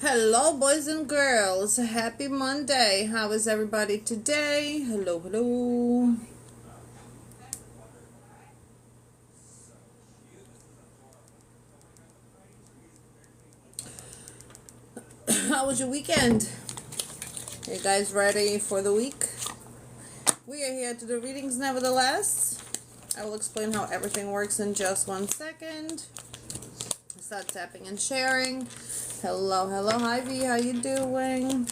Hello, boys and girls. Happy Monday. How is everybody today? Hello, hello. How was your weekend? Are you guys ready for the week? We are here to do readings nevertheless. I will explain how everything works in just 1 second. Start tapping and sharing. Hello, hello. Hi, V. How you doing?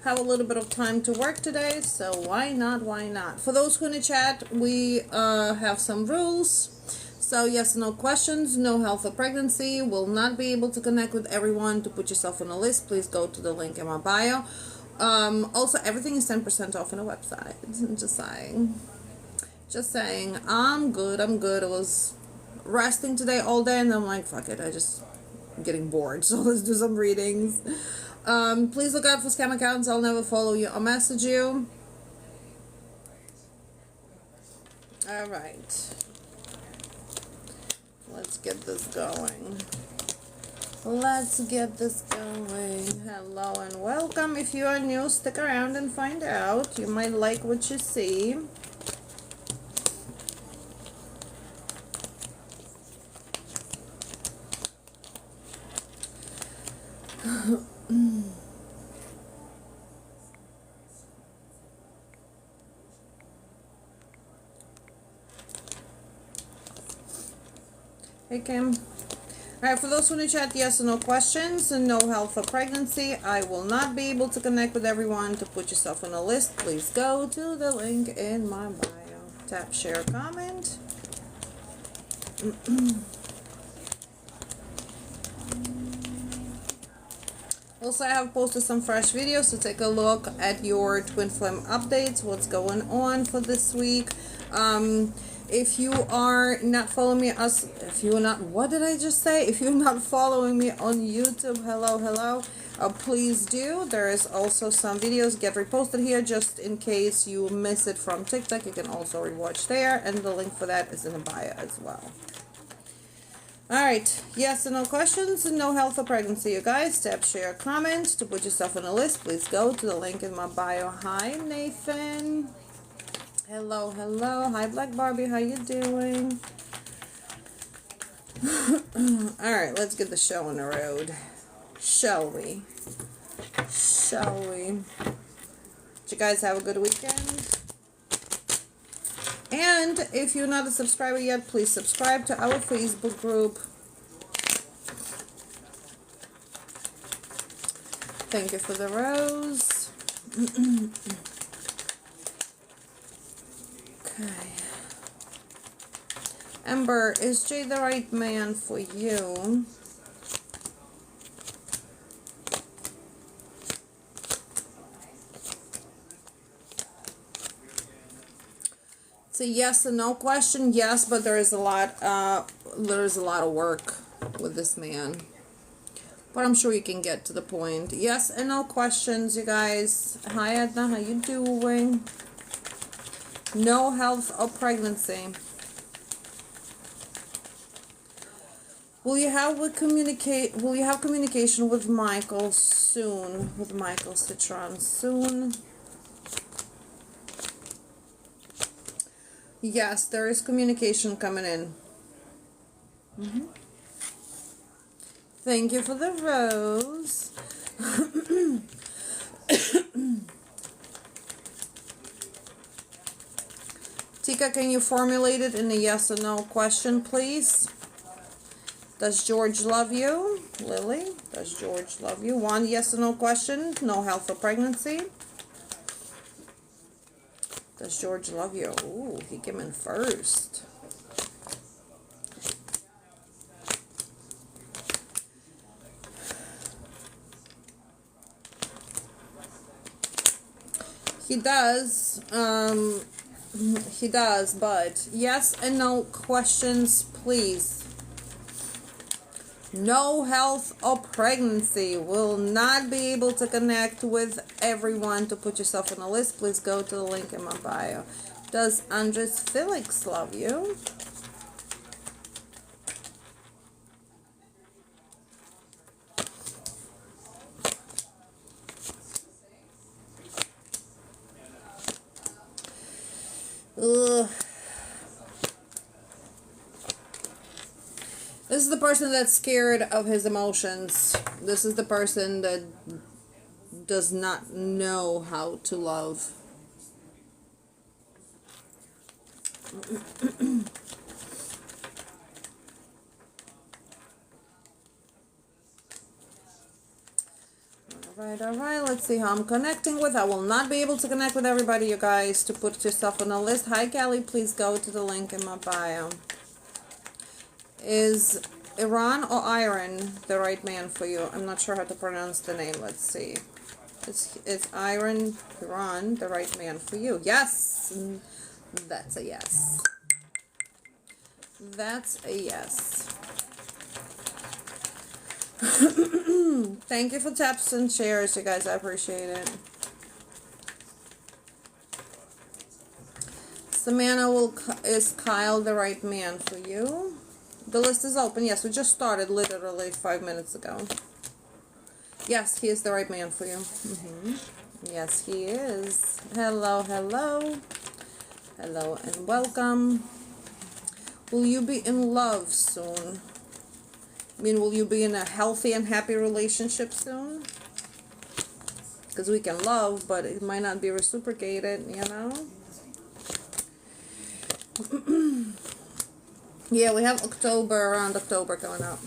Have a little bit of time to work today, so why not? For those who in the chat, we have some rules. So yes, no questions, no health or pregnancy. Will not be able to connect with everyone. To put yourself on a list, please go to the link in my bio. Also, everything is 10% off on the website. I'm just saying, I'm good. I was resting today all day, and I'm like, fuck it, I'm getting bored, so let's do some readings. Please look out for scam accounts. I'll never follow you or message you. Alright. Let's get this going. Hello and welcome. If you are new, stick around and find out. You might like what you see. Hey, Kim. Alright, for those who in the chat, yes or no questions, and no health or pregnancy. I will not be able to connect with everyone. To put yourself on a list, please go to the link in my bio. Tap, share, comment. Also, I have posted some fresh videos, so take a look at your twin flame updates, what's going on for this week. If you are not following me, if you're not following me on YouTube, hello, please do. There is also some videos get reposted here, just in case you miss it from TikTok. You can also rewatch there, and the link for that is in the bio as well. Alright, yes and no questions, and no health or pregnancy, you guys. Tap, share, comment. To put yourself on a list, please go to the link in my bio. Hi, Nathan. Hello. Hi, Black Barbie. How you doing? Alright, let's get the show on the road. Shall we? Did you guys have a good weekend? And if you're not a subscriber yet, please subscribe to our Facebook group. Thank you for the rose. Okay. Amber, is Jay the right man for you? It's a yes and no question. Yes, but there is a lot of work with this man. But I'm sure you can get to the point. Yes and no questions, you guys. Hi, Edna. How you doing? No health or pregnancy. Will you have communication with Michael soon? With Michael Citron soon? Yes, there is communication coming in. Thank you for the rose. Tika, can you formulate it in a yes or no question, please? Does George love you? Lily, does George love you? One yes or no question. No health or pregnancy. Does George love you? Ooh, he came in first. He does. He does, but yes and no questions, please. No health or pregnancy. Will not be able to connect with everyone. To put yourself on a list, please go to the link in my bio. Does Andres Felix love you? Ugh. This is the person that's scared of his emotions. This is the person that does not know how to love. Alright, let's see how I'm connecting with. I will not be able to connect with everybody, you guys, to put yourself on a list. Hi, Kelly, please go to the link in my bio. Is Iran or Iron the right man for you? I'm not sure how to pronounce the name. Let's see. Is Iran the right man for you? Yes! That's a yes. That's a yes. Thank you for taps and shares, you guys. I appreciate it. Samantha, is Kyle the right man for you? The list is open. Yes, we just started literally 5 minutes ago. Yes, he is the right man for you. Yes, he is. Hello, hello. Hello and welcome. Will you be in love soon? I mean, will you be in a healthy and happy relationship soon? Because we can love, but it might not be reciprocated, you know? Yeah, we have around October coming up.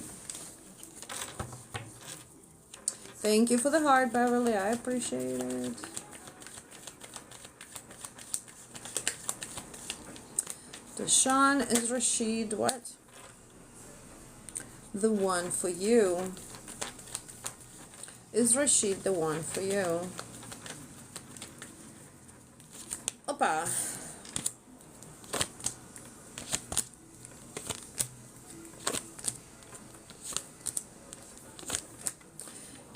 Thank you for the heart, Beverly. I appreciate it. Deshaun, is Rashid what? The one for you. Is Rashid the one for you? Opa.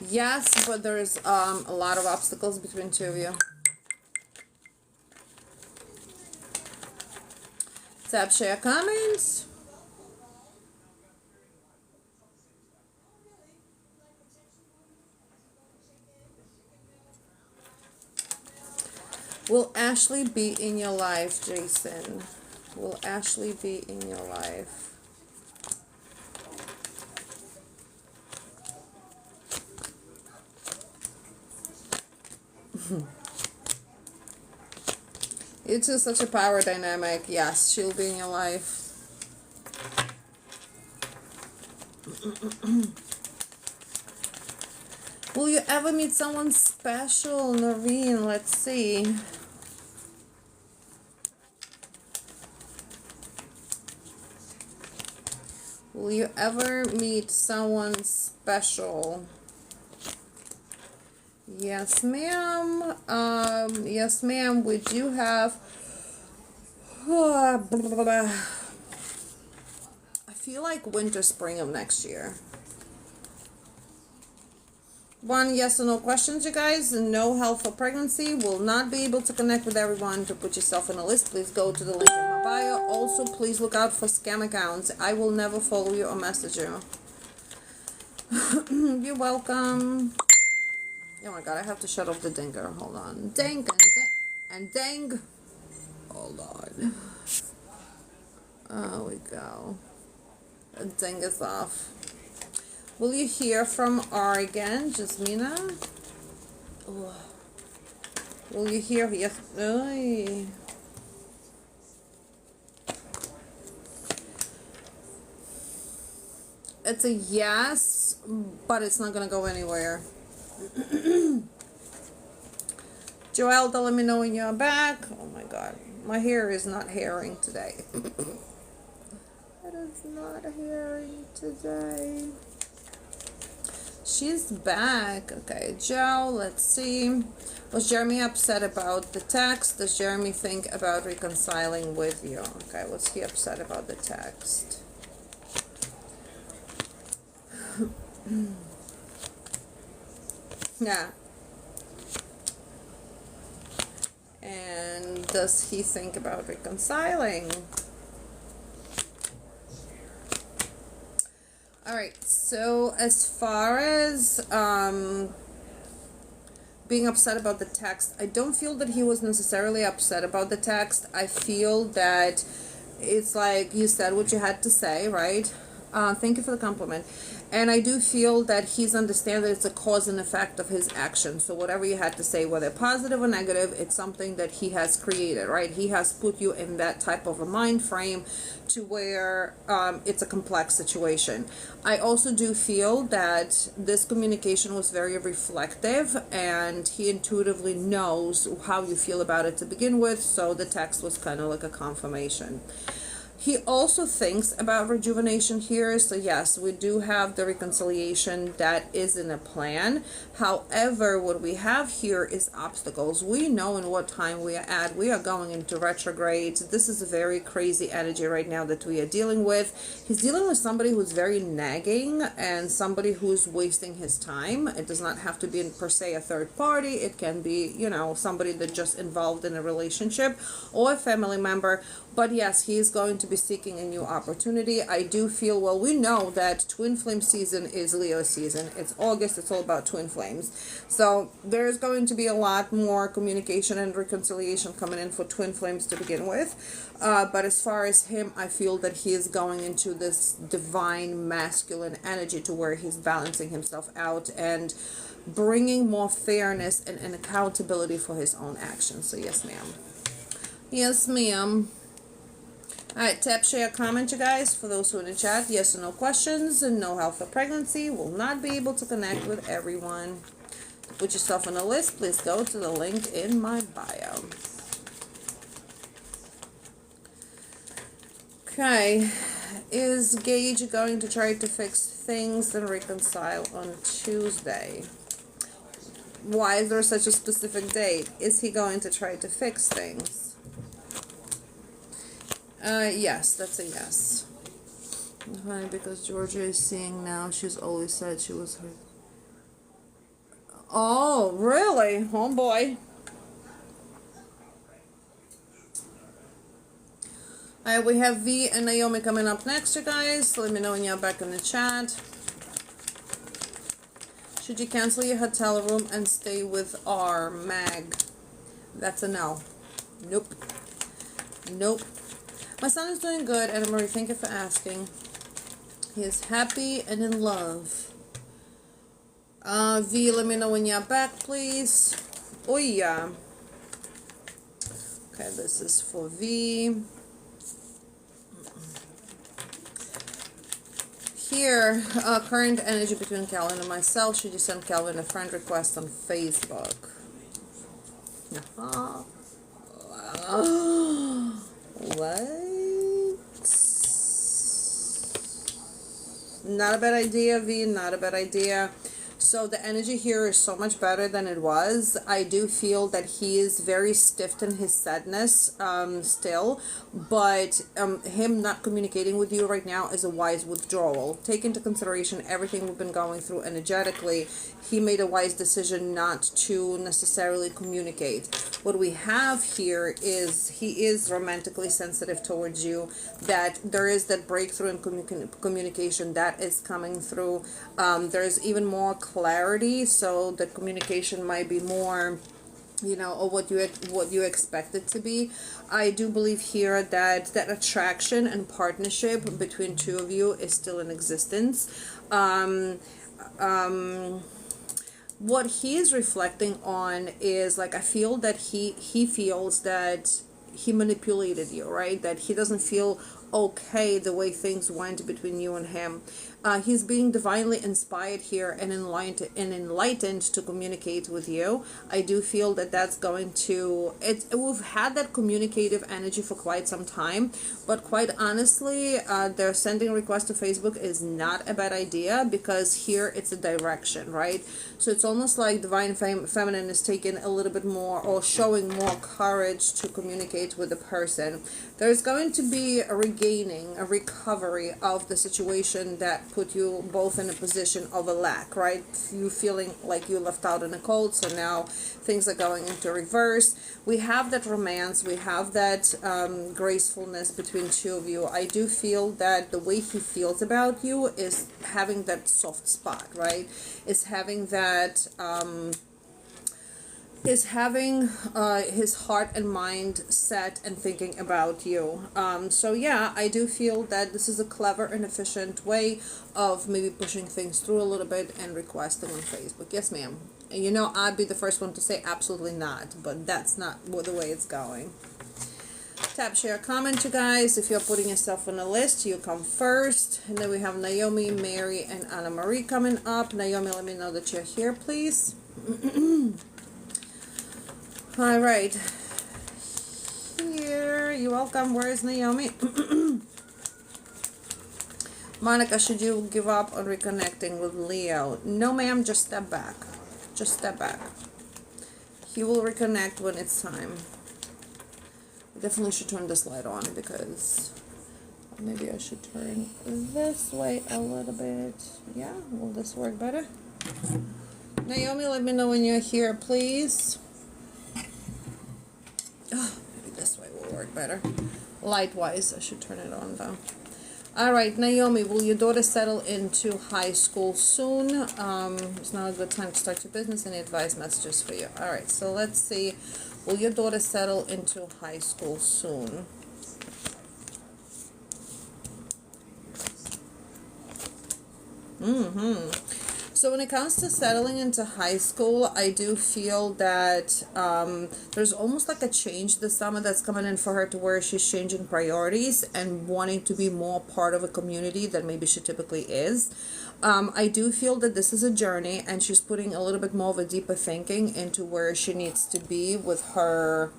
Yes, but there's a lot of obstacles between two of you. Tap, share, comments. Will Ashley be in your life, Jason? Will Ashley be in your life? You two such a power dynamic. Yes, she'll be in your life. Will you ever meet someone special, Noreen? Let's see. Will you ever meet someone special? Yes, ma'am. Yes, ma'am. We do have. I feel like winter, spring of next year. One yes or no questions, you guys. No health for pregnancy. Will not be able to connect with everyone. To put yourself on a list, please go to the link in my bio. Also, please look out for scam accounts. I will never follow you or message you. You're welcome. Oh my god, I have to shut off the dinger. Hold on. Ding and ding. Hold on. There we go. The ding is off. Will you hear from Oregon, Jasmina? Oh. Will you hear? Yes. Oy. It's a yes, but it's not gonna go anywhere. Joelda, let me know when you're back. Oh my god, my hair is not hairing today. It is not hairing today. She's back. Okay, Joe, let's see. Was Jeremy upset about the text? Does Jeremy think about reconciling with you? Okay, was he upset about the text? Yeah. And does he think about reconciling? Alright, so as far as being upset about the text. I don't feel that he was necessarily upset about the text. I feel that it's like you said what you had to say, right? Thank you for the compliment. And I do feel that he's understand that it's a cause and effect of his actions. So whatever you had to say, whether positive or negative, it's something that he has created, right? He has put you in that type of a mind frame to where it's a complex situation. I also do feel that this communication was very reflective, and he intuitively knows how you feel about it to begin with. So the text was kind of like a confirmation. He also thinks about rejuvenation here. So yes, we do have the reconciliation that is in a plan. However, what we have here is obstacles. We know in what time we are at. We are going into retrograde. This is a very crazy energy right now that we are dealing with. He's dealing with somebody who's very nagging and somebody who's wasting his time. It does not have to be per se a third party. It can be, you know, somebody that just involved in a relationship or a family member. But yes, he is going to be seeking a new opportunity. I do feel, well, we know that twin flame season is Leo season. It's August. It's all about twin flames. So there's going to be a lot more communication and reconciliation coming in for twin flames to begin with. But as far as him, I feel that he is going into this divine masculine energy to where he's balancing himself out and bringing more fairness and accountability for his own actions. So yes, ma'am. Yes, ma'am. Alright, tap, share, comment, you guys. For those who are in the chat, yes or no questions and no health or pregnancy. Will not be able to connect with everyone. To put yourself on the list, please go to the link in my bio. Okay, is Gage going to try to fix things and reconcile on Tuesday? Why is there such a specific date? Is he going to try to fix things? Yes, that's a yes. Why? Because Georgia is seeing now. She's always said she was hurt. Oh, really? Oh, boy. Alright, we have V and Naomi coming up next, you guys. Let me know when you're back in the chat. Should you cancel your hotel room and stay with R, Mag? That's a no. Nope. Nope. My son is doing good, Anna Marie. Thank you for asking. He is happy and in love. V, let me know when you're back, please. Oh, yeah. Okay, this is for V. Here, current energy between Calvin and myself. Should you send Calvin a friend request on Facebook? What? Not a bad idea, V. Not a bad idea. So the energy here is so much better than it was. I do feel that he is very stiff in his sadness still, but him not communicating with you right now is a wise withdrawal. Take into consideration everything we've been going through energetically. He made a wise decision not to necessarily communicate. What we have here is he is romantically sensitive towards you, that there is that breakthrough in communication that is coming through. There's even more clarity, so the communication might be more, you know, or what you expect it to be. I do believe here that that attraction and partnership between two of you is still in existence. What he is reflecting on is, like, I feel that he feels that he manipulated you, right? That he doesn't feel okay the way things went between you and him. He's being divinely inspired here and enlightened to communicate with you. I do feel that that's going to, we've had that communicative energy for quite some time, but quite honestly, their sending request to Facebook is not a bad idea, because here it's a direction, right? So it's almost like divine feminine is taking a little bit more, or showing more courage to communicate with the person. There's going to be a regaining, a recovery of the situation that put you both in a position of a lack, right? You feeling like you left out in the cold, so now things are going into reverse. We have that romance, we have that gracefulness between two of you. I do feel that the way he feels about you is having that soft spot, right? Is having that is having his heart and mind set and thinking about you. So yeah, I do feel that this is a clever and efficient way of maybe pushing things through a little bit and requesting on Facebook. Yes, ma'am. And you know, I'd be the first one to say absolutely not, but that's not the way it's going. Tap, share, comment, you guys. If you're putting yourself on a list, you come first. And then we have Naomi, Mary, and Anna Marie coming up. Naomi, let me know that you're here, please. All right. Here, you're welcome. Where is Naomi? Monica, should you give up on reconnecting with Leo? No, ma'am. Just step back. Just step back. He will reconnect when it's time. I definitely should turn this light on because maybe I should turn this way a little bit. Yeah, will this work better? Naomi, let me know when you're here, please. Oh, maybe this way will work better. Light-wise, I should turn it on though. All right, Naomi, will your daughter settle into high school soon? It's not a good time to start your business. Any advice messages for you? All right, so let's see. Will your daughter settle into high school soon? So when it comes to settling into high school, I do feel that there's almost like a change this summer that's coming in for her to where she's changing priorities and wanting to be more part of a community than maybe she typically is. I do feel that this is a journey and she's putting a little bit more of a deeper thinking into where she needs to be with her,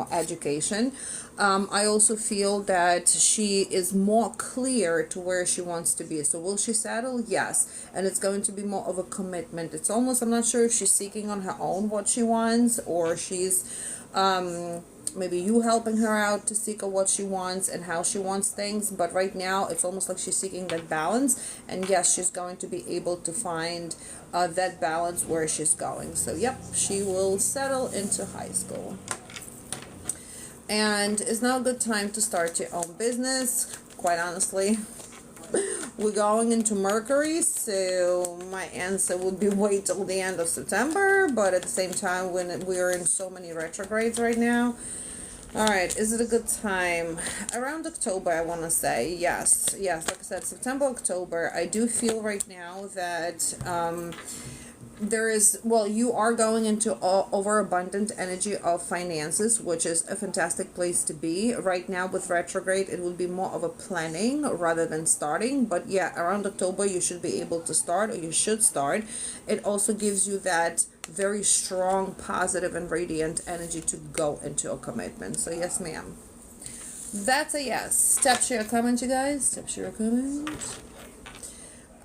education. I also feel that she is more clear to where she wants to be. So will she settle? Yes. And it's going to be more of a commitment. It's almost, I'm not sure if she's seeking on her own what she wants or she's maybe you helping her out to seek out what she wants and how she wants things. But right now, it's almost like she's seeking that balance. And yes, she's going to be able to find that balance where she's going. So yep, she will settle into high school. And it's now a good time to start your own business, quite honestly. We're going into Mercury, so my answer would be wait till the end of September. But at the same time, when we're in so many retrogrades right now, all right, is it a good time? Around October, I want to say. Yes, like I said, September, October. I do feel right now that there is, well, you are going into overabundant energy of finances, which is a fantastic place to be. Right now with retrograde, it would be more of a planning rather than starting. But yeah, around October, you should be able to start, or you should start. It also gives you that very strong, positive, and radiant energy to go into a commitment. So yes, ma'am. That's a yes. Step share comment, you guys. Step share comment.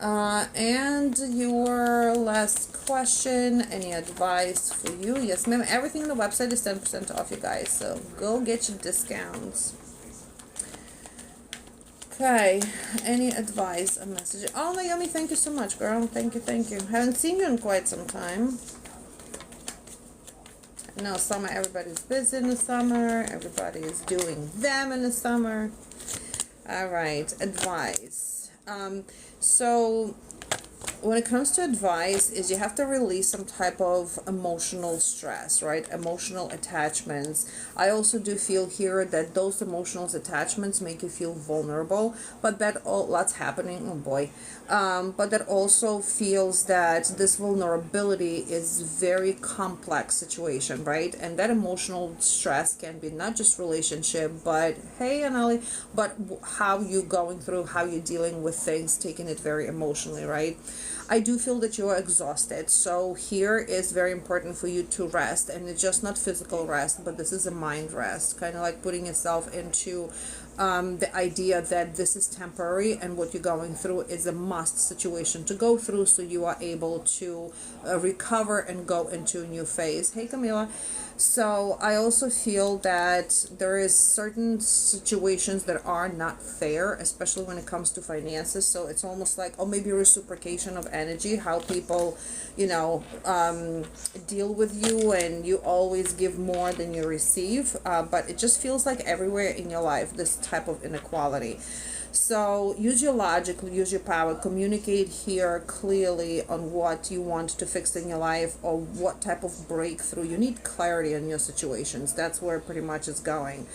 And your last question, any advice for you? Yes, ma'am. Everything on the website is 10% off, you guys. So go get your discounts. Okay. Any advice, a message? Oh, Naomi, thank you so much, girl. Thank you, thank you. Haven't seen you in quite some time. No, summer, everybody's busy in the summer. Everybody is doing them in the summer. All right. Advice. So when it comes to advice is you have to release some type of emotional stress, right? Emotional attachments. I also do feel here that those emotional attachments make you feel vulnerable, but that all lots happening. Oh boy. But that also feels that this vulnerability is very complex situation, right? And that emotional stress can be not just relationship, but hey, Anali, but how you going through, how you're dealing with things, taking it very emotionally, right? I do feel that you are exhausted. So here is very important for you to rest, and it's just not physical rest, but this is a mind rest, kind of like putting yourself into the idea that this is temporary and what you're going through is a must situation to go through, so you are able to recover and go into a new phase. Hey, Camila. So I also feel that there is certain situations that are not fair, especially when it comes to finances. So it's almost like, or maybe reciprocation of energy, how people, deal with you, and you always give more than you receive. But it just feels like everywhere in your life, this type of inequality. So use your logic, use your power, communicate here clearly on what you want to fix in your life or what type of breakthrough. You need clarity on your situations. That's where pretty much it's going.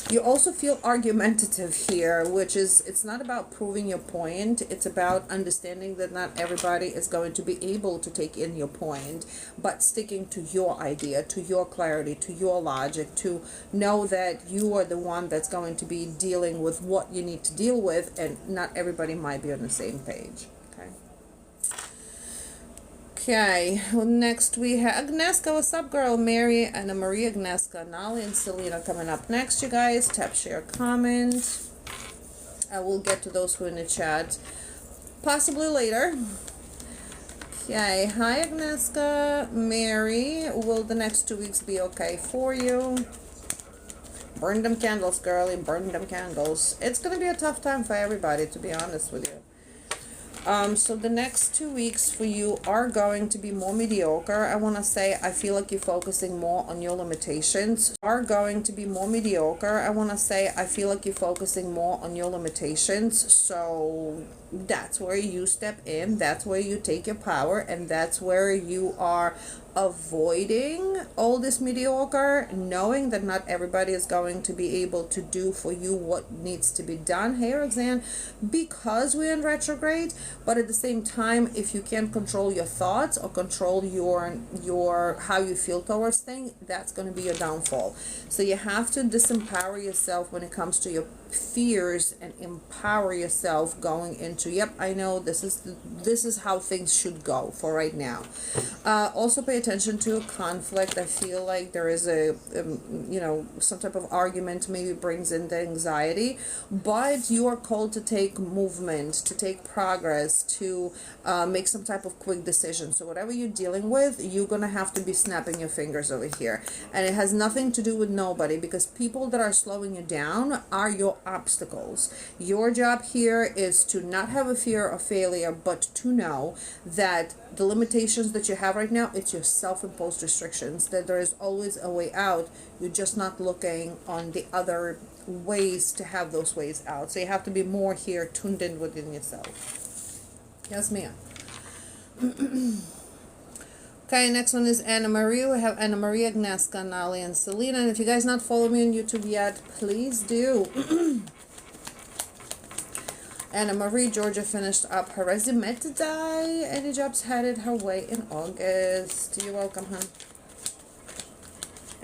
You also feel argumentative here, which is, it's not about proving your point. It's about understanding that not everybody is going to be able to take in your point, but sticking to your idea, to your clarity, to your logic, to know that you are the one that's going to be dealing with what you need to deal with, and not everybody might be on the same page. Okay, well, next we have Agneska. What's up, girl? Mary, Anna Maria, Agneska, Nali, and Selena coming up next, you guys. Tap, share, comment. I will get to those who are in the chat possibly later. Okay, hi, Agneska. Mary, will the next 2 weeks be okay for you? Burn them candles, girlie. Burn them candles. It's going to be a tough time for everybody, to be honest with you. So the next 2 weeks for you are going to be more mediocre. I want to say, I feel like you're focusing more on your limitations. Are going to be more mediocre. I want to say, I feel like you're focusing more on your limitations. So that's where you step in. That's where you take your power. And that's where you are avoiding all this mediocre, knowing that not everybody is going to be able to do for you what needs to be done. Hey, Roxanne, because we're in retrograde, but at the same time, if you can't control your thoughts or control your how you feel towards things, that's going to be your downfall. So you have to disempower yourself when it comes to your fears and empower yourself going into, yep, I know this is how things should go for right now. Also pay attention to conflict. I feel like there is a some type of argument maybe brings in the anxiety, but you are called to take movement, to take progress, to make some type of quick decision. So whatever you're dealing with, you're gonna have to be snapping your fingers over here, and it has nothing to do with nobody, because people that are slowing you down are your obstacles. Your job here is to not have a fear of failure, but to know that the limitations that you have right now, it's your self-imposed restrictions, that there is always a way out. You're just not looking on the other ways to have those ways out. So you have to be more here tuned in within yourself. Yes, ma'am. Okay, next one is Anna Maria. We have Anna Maria, Agneska, Nali, and Selena. And if you guys not follow me on YouTube yet, please do. Anna Marie, Georgia finished up her resume today. Any jobs headed her way in August? You're welcome, hon.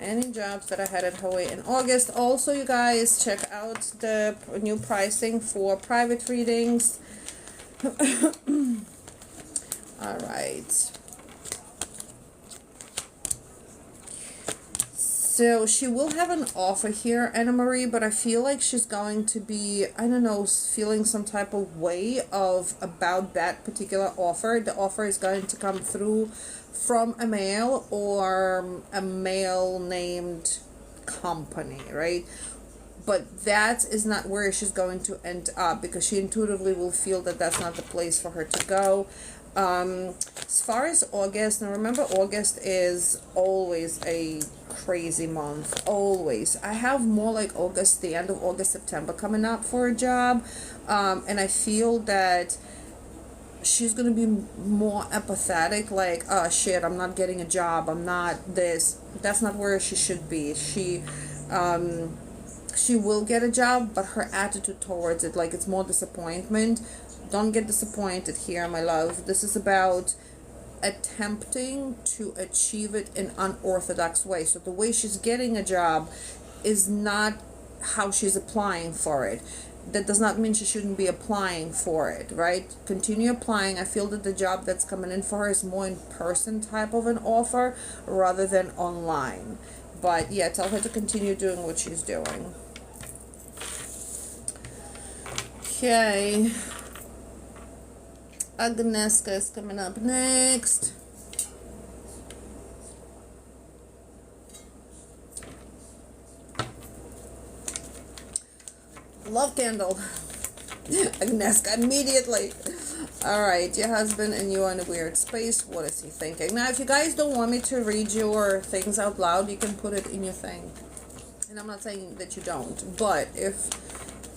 Any jobs that are headed her way in August. Also, you guys, check out the new pricing for private readings. All right. So she will have an offer here, Anna Marie, but I feel like she's going to be, I don't know, feeling some type of way about that particular offer. The offer is going to come through from a male or a male named company, right? But that is not where she's going to end up, because she intuitively will feel that that's not the place for her to go. As far as August, now remember, August is always a crazy month, always. I have more like August, the end of August, September coming up for a job, and I feel that she's gonna be more empathetic, like, oh shit, I'm not getting a job, I'm not this. That's not where she should be. She will get a job, but her attitude towards it, like, it's more disappointment. Don't get disappointed here, my love. This is about attempting to achieve it in unorthodox way. So the way she's getting a job is not how she's applying for it. That does not mean she shouldn't be applying for it, right? Continue applying. I feel that the job that's coming in for her is more in person type of an offer rather than online. But yeah, tell her to continue doing what she's doing. Okay. Agneska is coming up next. Love candle. Agneska immediately. Alright, your husband and you are in a weird space. What is he thinking? Now, if you guys don't want me to read your things out loud, you can put it in your thing. And I'm not saying that you don't, but if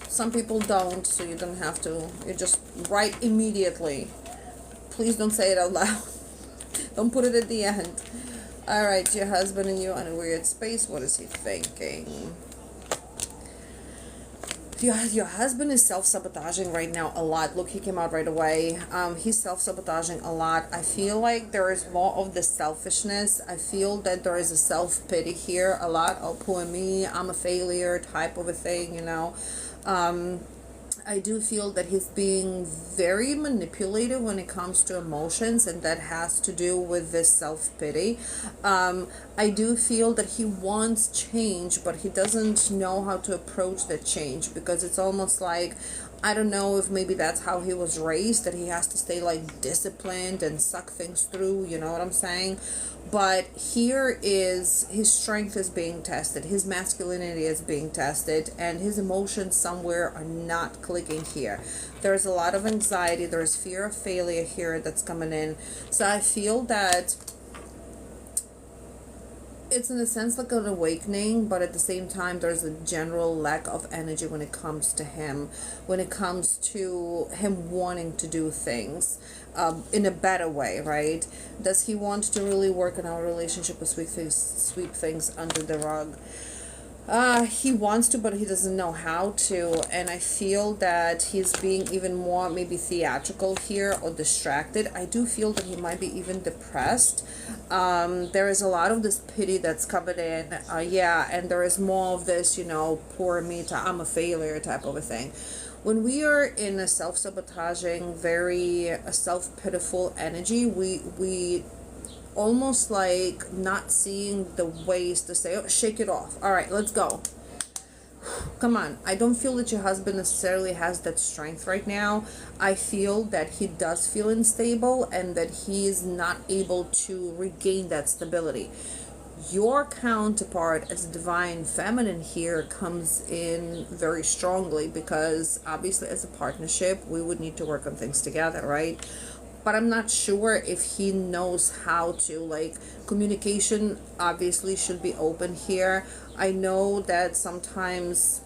some people don't, so you don't have to, you just write immediately. Please don't say it out loud. Don't put it at the end. Alright, your husband and you in a weird space. What is he thinking? Your husband is self-sabotaging right now a lot. Look, he came out right away. He's self-sabotaging a lot. I feel like there is more of the selfishness. I feel that there is a self-pity here a lot. Oh, poor me, I'm a failure type of a thing, you know. I do feel that he's being very manipulative when it comes to emotions, and that has to do with this self-pity. I do feel that he wants change, but he doesn't know how to approach that change, because it's almost like, I don't know if maybe that's how he was raised, that he has to stay like disciplined and suck things through, you know what I'm saying? But here is his strength is being tested, his masculinity is being tested, and his emotions somewhere are not clicking here. There's a lot of anxiety, there's fear of failure here that's coming in. So I feel that it's in a sense like an awakening, but at the same time there's a general lack of energy when it comes to him, when it comes to him wanting to do things in a better way, right? Does he want to really work on our relationship or sweep things under the rug? He wants to, but he doesn't know how to, and I feel that he's being even more maybe theatrical here or distracted. I do feel that he might be even depressed. There is a lot of this pity that's coming in, yeah, and there is more of this, you know, poor me, I'm a failure type of a thing. When we are in a self-sabotaging, very self-pitiful energy, we almost like not seeing the ways to say, oh, shake it off. All right, let's go. Come on. I don't feel that your husband necessarily has that strength right now. I feel that he does feel unstable and that he is not able to regain that stability. Your counterpart as divine feminine here comes in very strongly, because obviously as a partnership we would need to work on things together, right? But I'm not sure if he knows how to, like, communication obviously should be open here. I know that sometimes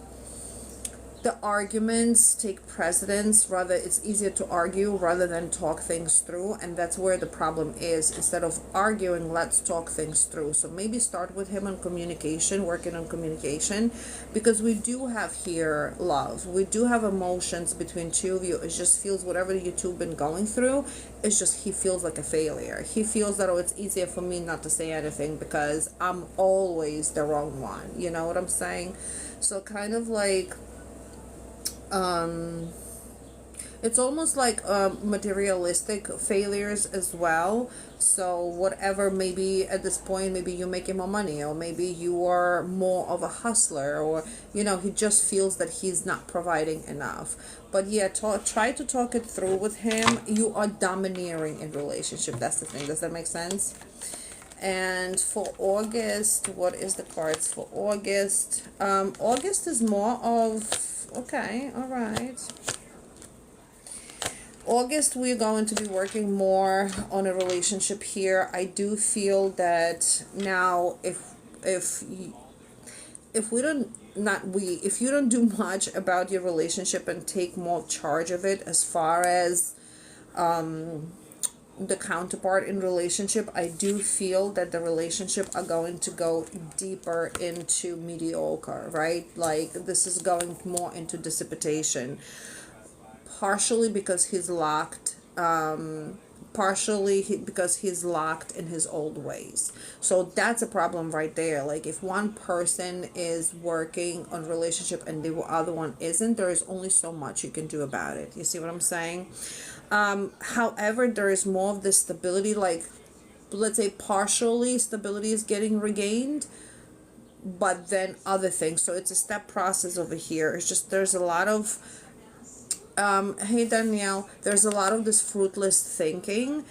the arguments take precedence, rather it's easier to argue rather than talk things through, and that's where the problem is. Instead of arguing, let's talk things through. So maybe start with him on communication, working on communication, because we do have here love, we do have emotions between two of you. It just feels whatever you two have been going through, it's just he feels like a failure. He feels that, oh, it's easier for me not to say anything because I'm always the wrong one, you know what I'm saying? So kind of like it's almost like materialistic failures as well. So whatever, maybe at this point, maybe you're making more money, or maybe you are more of a hustler, or, you know, he just feels that he's not providing enough. But yeah, try to talk it through with him. You are domineering in relationship. That's the thing. Does that make sense? And for August, what is the cards for August? August is more of, okay, all right. August, we're going to be working more on a relationship here. I do feel that now, if we don't, not we, if you don't do much about your relationship and take more charge of it, as far as the counterpart in relationship, I do feel that the relationship are going to go deeper into mediocre, right? Like, this is going more into dissipation, partially because he's locked, because he's locked in his old ways. So that's a problem right there. Like, if one person is working on relationship and the other one isn't, there is only so much you can do about it. You see what I'm saying? However, there is more of this stability, like, let's say partially stability is getting regained, but then other things. So it's a step process over here. It's just, there's a lot of, hey Danielle, there's a lot of this fruitless thinking,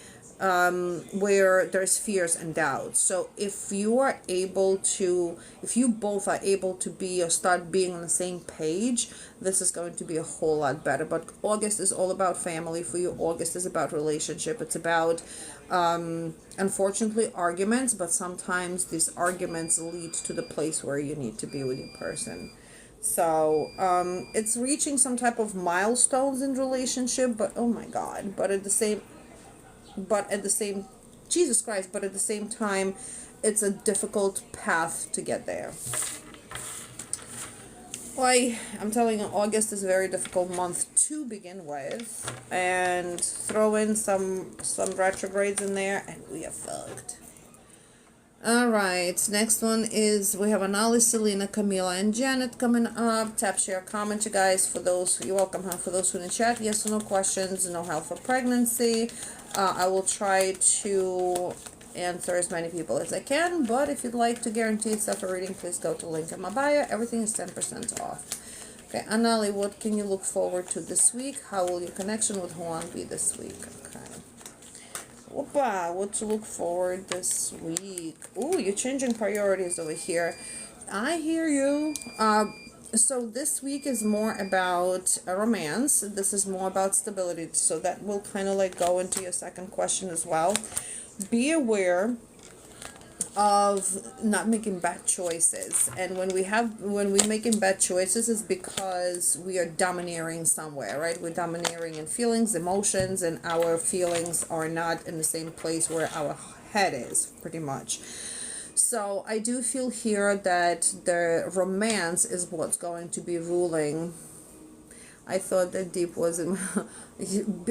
where there's fears and doubts. So if you are able to, if you both are able to be or start being on the same page, this is going to be a whole lot better. But August is all about family for you. August is about relationship. It's about Unfortunately, arguments, but sometimes these arguments lead to the place where you need to be with your person. So it's reaching some type of milestones in relationship, but oh my god, but at the same Jesus Christ, but at the same time, it's a difficult path to get there. Why, I'm telling you, August is a very difficult month to begin with, and throw in some retrogrades in there, and we are fucked. All right, next one is we have Anali, Selena, Camila, and Janet coming up. Tap, share, comment, you guys. For those, you're welcome, huh? For those who in the chat, yes or no questions, no health or pregnancy. I will try to answer as many people as I can, but if you'd like to guarantee yourself a reading, please go to link in my bio. Everything is 10% off. Okay, Anali, what can you look forward to this week? How will your connection with Juan be this week? Okay. Opa, what to look forward this week? Ooh, you're changing priorities over here. I hear you. So this week is more about a romance. This is more about stability. So that will kind of like go into your second question as well. Be aware of not making bad choices, and when we're making bad choices is because we are domineering somewhere, right? We're domineering in feelings, emotions, and our feelings are not in the same place where our head is, pretty much. So I do feel here that the romance is what's going to be ruling. I thought that deep was in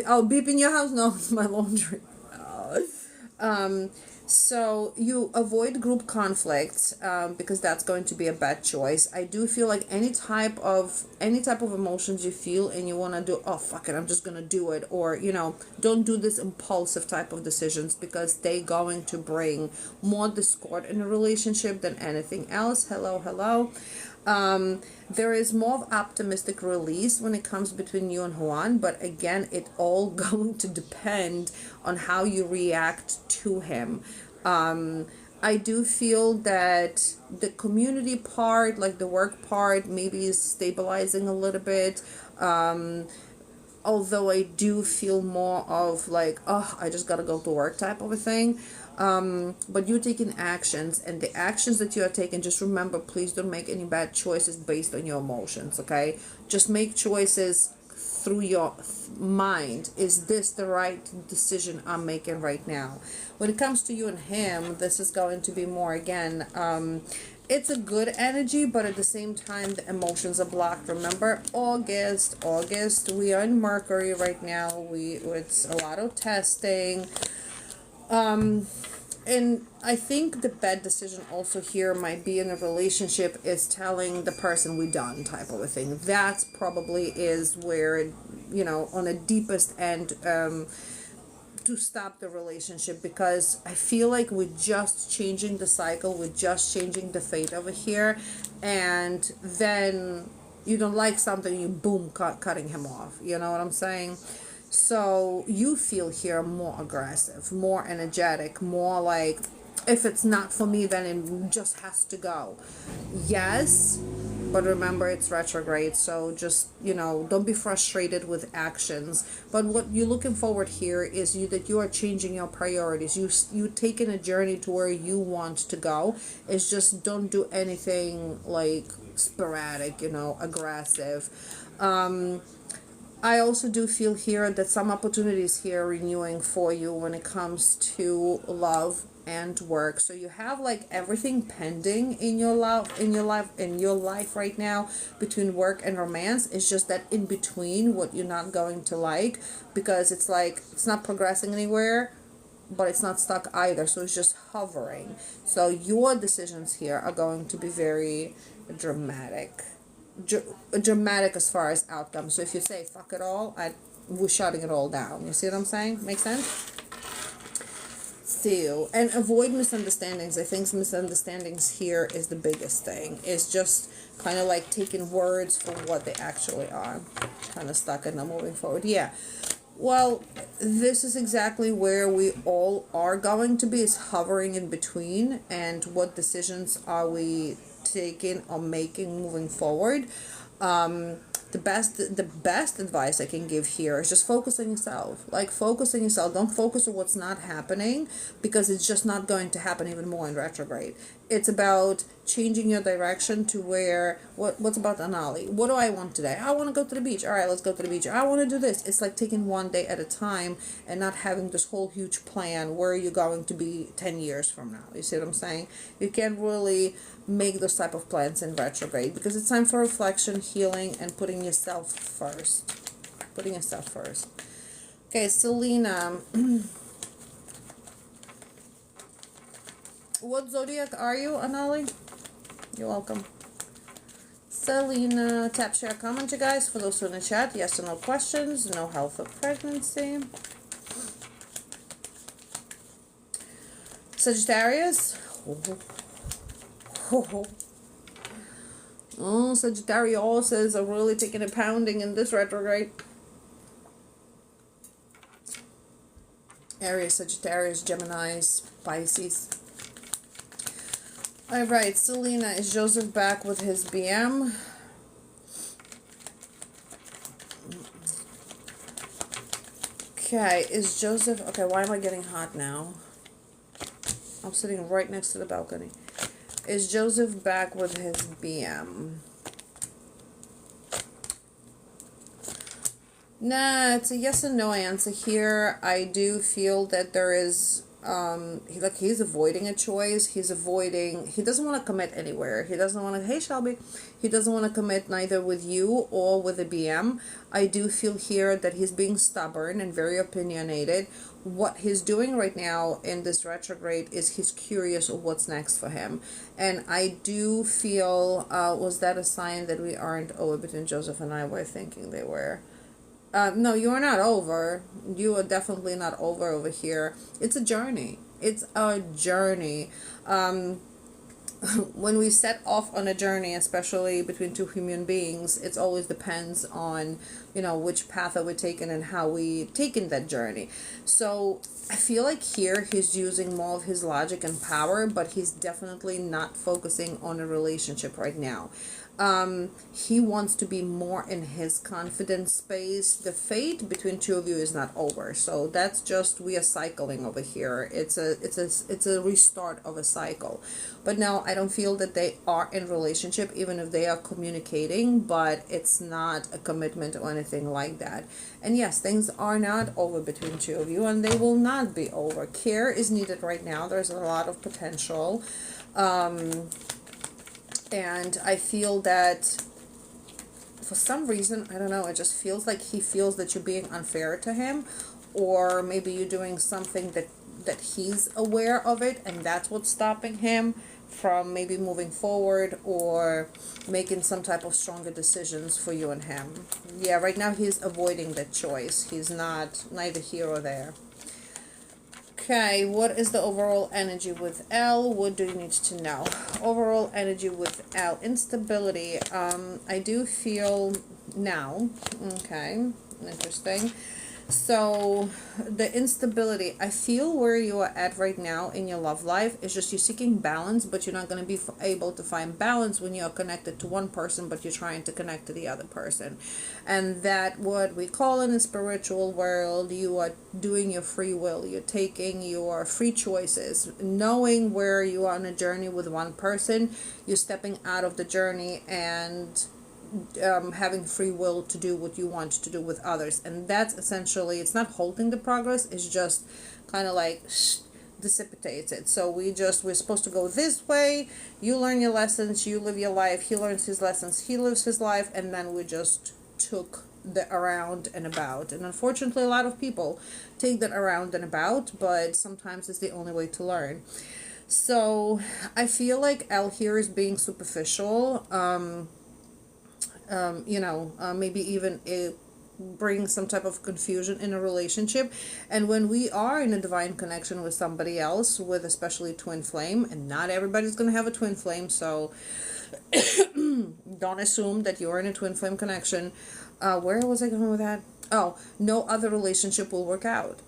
oh, beep in your house. No, it's my laundry. So you avoid group conflicts, because that's going to be a bad choice. I do feel like any type of emotions you feel and you want to do, oh fuck it, I'm just gonna do it, or don't do this impulsive type of decisions, because they going to bring more discord in a relationship than anything else. Hello. There is more of optimistic release when it comes between you and Juan, but again, it all going to depend on how you react to him. I do feel that the community part, like the work part, maybe is stabilizing a little bit. Although I do feel more of like, oh, I just gotta go to work type of a thing. But you're taking actions, and the actions that you are taking, just remember, please don't make any bad choices based on your emotions, okay? Just make choices through your mind. Is this the right decision I'm making right now? When it comes to you and him, this is going to be more, again, it's a good energy, but at the same time, the emotions are blocked. Remember, August, we are in Mercury right now. It's a lot of testing. And I think the bad decision also here might be in a relationship is telling the person we done type of a thing. That's probably is where, on a deepest end, to stop the relationship, because I feel like we're just changing the cycle, we're just changing the fate over here, and then you don't like something, you boom, cutting him off. You know what I'm saying? So you feel here more aggressive, more energetic, more like, if it's not for me, then it just has to go. Yes, but remember, it's retrograde, so just, don't be frustrated with actions. But what you're looking forward here is that you are changing your priorities. You taking a journey to where you want to go. It's just don't do anything like sporadic, aggressive. I also do feel here that some opportunities here are renewing for you when it comes to love and work. So you have like everything pending in your life right now between work and romance. It's just that in between what you're not going to like, because it's like it's not progressing anywhere, but it's not stuck either. So it's just hovering. So your decisions here are going to be very dramatic. Dramatic as far as outcomes. So if you say fuck it all, we're shutting it all down. You see what I'm saying? Make sense? So, and avoid misunderstandings. I think misunderstandings here is the biggest thing. It's just kind of like taking words for what they actually are. Kind of stuck and I'm moving forward. Yeah. Well, this is exactly where we all are going to be, is hovering in between, and what decisions are we taking or making moving forward. the best advice I can give here is just focus on yourself. Like, focus on yourself. Don't focus on what's not happening, because it's just not going to happen even more in retrograde. It's about changing your direction to where, what's about Anali? What do I want today? I want to go to the beach. All right, let's go to the beach. I want to do this. It's like taking one day at a time and not having this whole huge plan where you're going to be 10 years from now. You see what I'm saying? You can't really make those type of plans in retrograde, because it's time for reflection, healing, and putting yourself first. Putting yourself first. Okay, Selena. What zodiac are you, Anali? You're welcome. Selena, tap, share, comment, you guys. For those who in the chat, yes or no questions, no health or pregnancy. Sagittarius. Oh, Sagittarius are really taking a pounding in this retrograde. Aries, Sagittarius, Geminis, Pisces. Alright, Selena, is Joseph back with his BM? Okay, is Joseph... Okay, why am I getting hot now? I'm sitting right next to the balcony. Is Joseph back with his BM? Nah, it's a yes and no answer here. I do feel that there is... he's avoiding a choice. He doesn't want to commit anywhere. He doesn't want to, hey Shelby, he doesn't want to commit neither with you or with the BM. I do feel here that he's being stubborn and very opinionated. What he's doing right now in this retrograde is he's curious of what's next for him. And I do feel, was that a sign that we aren't over between Joseph and I were thinking they were? No, you are not over. You are definitely not over here. It's a journey. It's a journey. When we set off on a journey, especially between two human beings, it always depends on, which path are we taking and how we taking that journey. So I feel like here he's using more of his logic and power, but he's definitely not focusing on a relationship right now. He wants to be more in his confidence space. The fate between two of you is not over, so that's just, we are cycling over here. It's a restart of a cycle. But no, I don't feel that they are in relationship, even if they are communicating, but it's not a commitment or anything like that. And yes, things are not over between two of you, and they will not be over. Care is needed right now. There's a lot of potential. And I feel that for some reason, I don't know, it just feels like he feels that you're being unfair to him, or maybe you're doing something that he's aware of it, and that's what's stopping him from maybe moving forward or making some type of stronger decisions for you and him. Yeah, right now he's avoiding that choice. He's neither here or there. Okay, what is the overall energy with L? What do you need to know? Overall energy with L. Instability. I do feel now. Okay, interesting. So the instability, I feel where you are at right now in your love life is just you're seeking balance, but you're not going to be able to find balance when you're connected to one person, but you're trying to connect to the other person. And that, what we call in the spiritual world, you are doing your free will. You're taking your free choices, knowing where you are on a journey with one person. You're stepping out of the journey and having free will to do what you want to do with others. And that's essentially, it's not halting the progress, it's just kind of like dissipates it. So we're supposed to go this way. You learn your lessons, you live your life, he learns his lessons, he lives his life, and then we just took the around and about. And unfortunately a lot of people take that around and about, but sometimes it's the only way to learn. So I feel like L here is being superficial. Maybe even bring some type of confusion in a relationship. And when we are in a divine connection with somebody else, with especially twin flame, and not everybody's going to have a twin flame, so don't assume that you're in a twin flame connection. Where was I going with that? Oh, no other relationship will work out.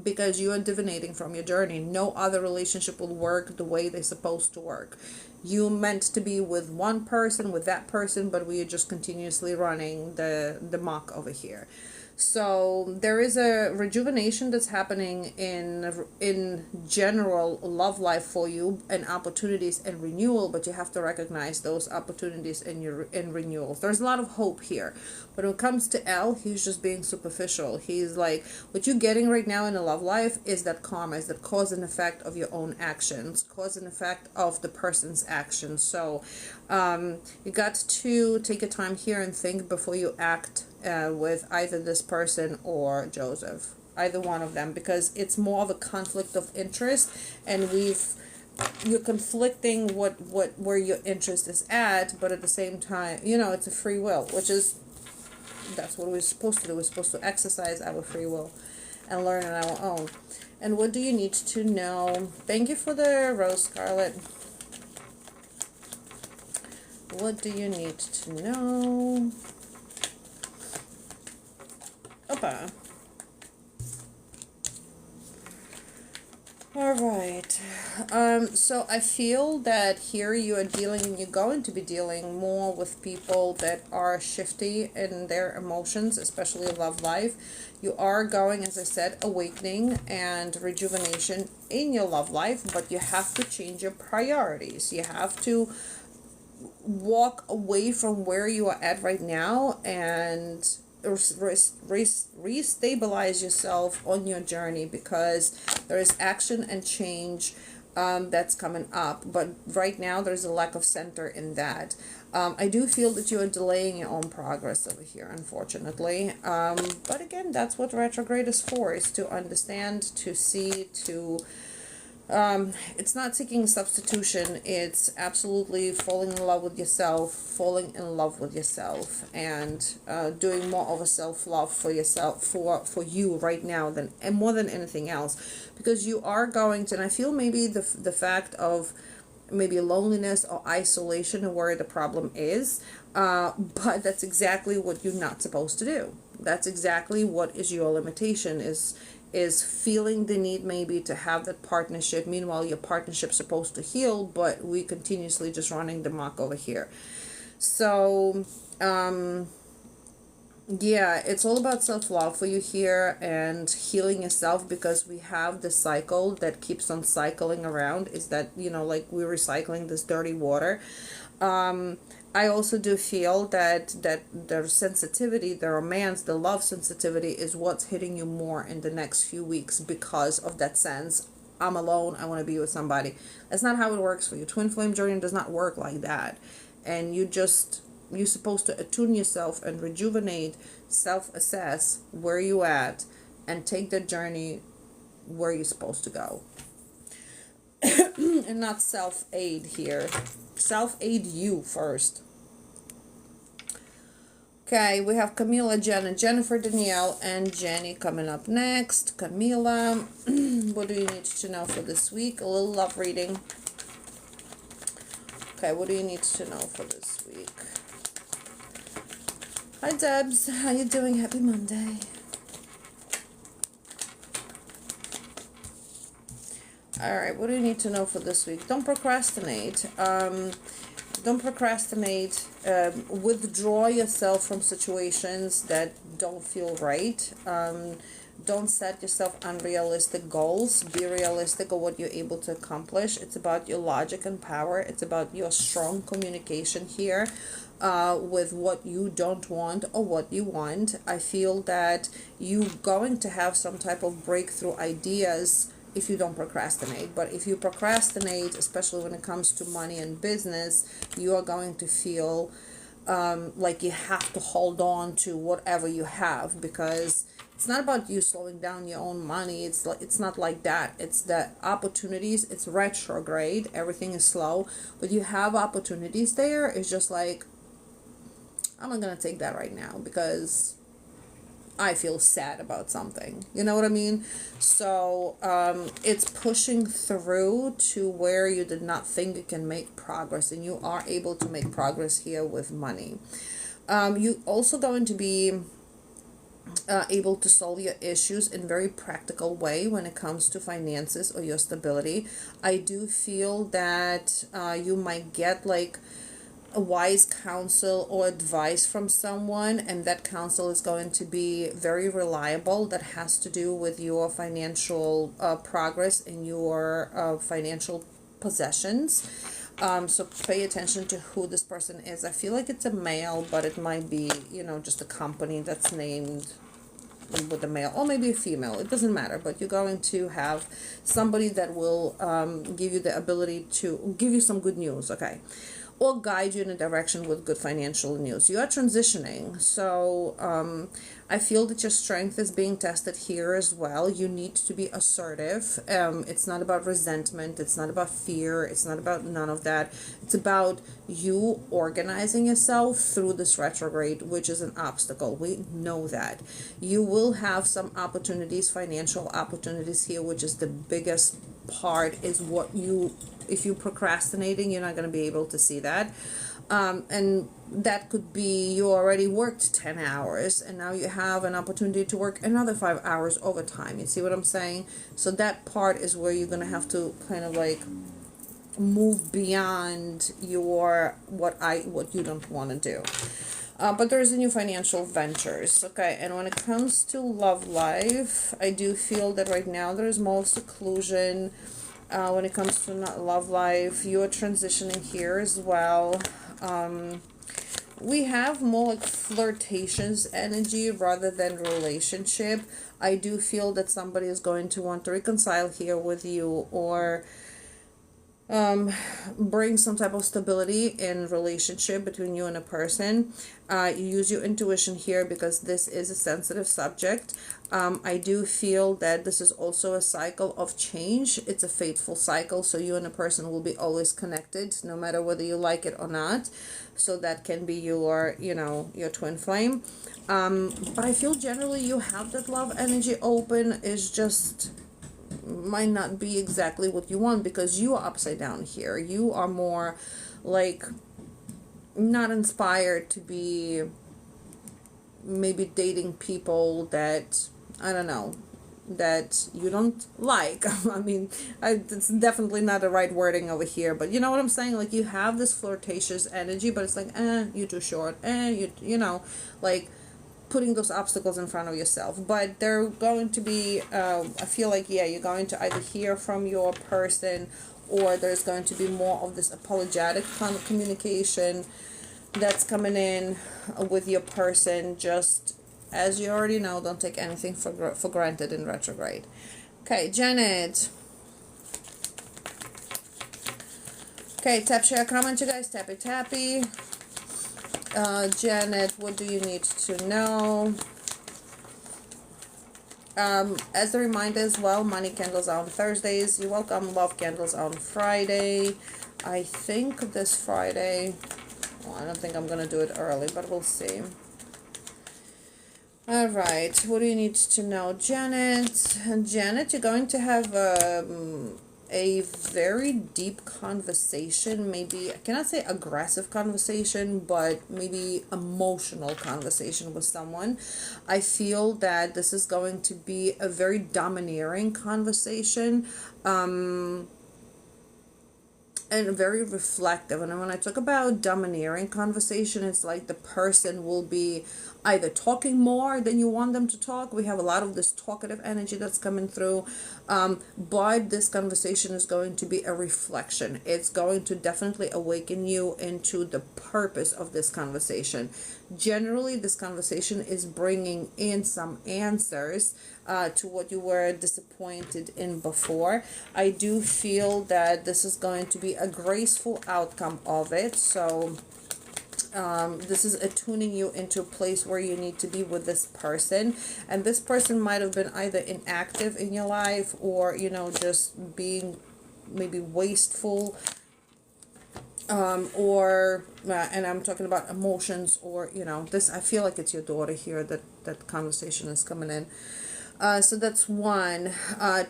because you are divinating from your journey. No other relationship will work the way they're supposed to work. You meant to be with one person, with that person, but we are just continuously running the mock over here. So there is a rejuvenation that's happening in general love life for you, and opportunities and renewal, but you have to recognize those opportunities in renewals. There's a lot of hope here. But when it comes to L, he's just being superficial. He's like, what you're getting right now in a love life is that karma, is that cause and effect of your own actions, cause and effect of the person's actions. So you got to take your time here and think before you act with either this person or Joseph, either one of them, because it's more of a conflict of interest, and you're conflicting where your interest is at, but at the same time, it's a free will, which is, that's what we're supposed to do. We're supposed to exercise our free will and learn on our own. And what do you need to know? Thank you for the rose, Scarlet. What do you need to know? Opa. All right. So I feel that here you're going to be dealing more with people that are shifty in their emotions, especially love life. You are going, as I said, awakening and rejuvenation in your love life, but you have to change your priorities. You have to walk away from where you are at right now and restabilize yourself on your journey, because there is action and change that's coming up, but right now there's a lack of center in that. I do feel that you are delaying your own progress over here, unfortunately, but again, that's what retrograde is for, is to understand, to see, to it's not seeking substitution. It's absolutely falling in love with yourself, and doing more of a self-love for yourself, for you right now, and more than anything else, because you are going to, and I feel maybe the fact of maybe loneliness or isolation and where the problem is, but that's exactly what you're not supposed to do. That's exactly what is your limitation, is feeling the need maybe to have that partnership. Meanwhile, your partnership's supposed to heal, but we continuously just running the muck over here. So yeah, it's all about self-love for you here and healing yourself, because we have the cycle that keeps on cycling around, is that, like we're recycling this dirty water. I also do feel that the sensitivity, the romance, the love sensitivity is what's hitting you more in the next few weeks, because of that sense, I'm alone, I want to be with somebody. That's not how it works for you. Twin flame journey does not work like that. And you're supposed to attune yourself and rejuvenate, self-assess where you at, and take the journey where you're supposed to go. And not self-aid here. Self-aid you first. Okay, we have Camila, Jenna, Jennifer, Danielle, and Jenny coming up next. Camila, what do you need to know for this week? A little love reading. Okay, what do you need to know for this week? Hi, Debs. How you doing? Happy Monday. Alright, what do you need to know for this week? Don't procrastinate. Don't procrastinate. Withdraw yourself from situations that don't feel right. Don't set yourself unrealistic goals. Be realistic of what you're able to accomplish. It's about your logic and power. It's about your strong communication here with what you don't want or what you want. I feel that you're going to have some type of breakthrough ideas if you don't procrastinate. But if you procrastinate, especially when it comes to money and business, you are going to feel like you have to hold on to whatever you have, because it's not about you slowing down your own money. It's not like that. It's the opportunities. It's retrograde. Everything is slow, but you have opportunities there. It's just like, I'm not gonna take that right now because I feel sad about something. You know what I mean? So it's pushing through to where you did not think you can make progress, and you are able to make progress here with money. You also going to be able to solve your issues in very practical way when it comes to finances or your stability. I do feel that you might get like a wise counsel or advice from someone, and that counsel is going to be very reliable, that has to do with your financial progress and your financial possessions. So pay attention to who this person is. I feel like it's a male, but it might be, just a company that's named with a male, or maybe a female. It doesn't matter, but you're going to have somebody that will give you the ability to give you some good news, okay? Or guide you in a direction with good financial news. You are transitioning, so I feel that your strength is being tested here as well. You need to be assertive. It's not about resentment. It's not about fear. It's not about none of that. It's about you organizing yourself through this retrograde, which is an obstacle. We know that. You will have some opportunities, financial opportunities here, which is the biggest part, is what you, if you're procrastinating, you're not going to be able to see that. And that could be you already worked 10 hours and now you have an opportunity to work another 5 hours overtime. You see what I'm saying? So that part is where you're going to have to kind of like move beyond your what you don't want to do. But there's a new financial ventures, okay? And when it comes to love life, I do feel that right now there's more seclusion. When it comes to love life, you're transitioning here as well. We have more like flirtations energy rather than relationship. I do feel that somebody is going to want to reconcile here with you, or bring some type of stability in relationship between you and a person. You use your intuition here because this is a sensitive subject. I do feel that this is also a cycle of change. It's a fateful cycle, so you and a person will be always connected, no matter whether you like it or not. So that can be your, your twin flame. But I feel generally you have that love energy open, is just might not be exactly what you want because you are upside down here. You are more like not inspired to be maybe dating people that, I don't know, that you don't like. I mean, it's definitely not the right wording over here, but you know what I'm saying? Like you have this flirtatious energy, but it's like, you're too short, like putting those obstacles in front of yourself. But they're going to be, I feel like, you're going to either hear from your person, or there's going to be more of this apologetic kind of communication that's coming in with your person. Just as you already know, don't take anything for granted in retrograde. Okay, Janet. Okay, tap, share, comment, you guys. Tappy, tappy. Janet, what do you need to know? As a reminder as well, money candles are on Thursdays. You're welcome. Love candles on Friday. I think this Friday, well, I don't think I'm going to do it early, but we'll see. All right, what do you need to know, Janet? Janet, you're going to have a very deep conversation, maybe, I cannot say aggressive conversation, but maybe emotional conversation with someone. I feel that this is going to be a very domineering conversation, and very reflective. And when I talk about domineering conversation, it's like the person will be either talking more than you want them to talk. We have a lot of this talkative energy that's coming through, but this conversation is going to be a reflection. It's going to definitely awaken you into the purpose of this conversation. Generally, this conversation is bringing in some answers to what you were disappointed in before. I do feel that this is going to be a graceful outcome of it. So this is attuning you into a place where you need to be with this person, and this person might have been either inactive in your life, or just being maybe wasteful, or and I'm talking about emotions, or this, I feel like it's your daughter here that conversation is coming in. So that's one.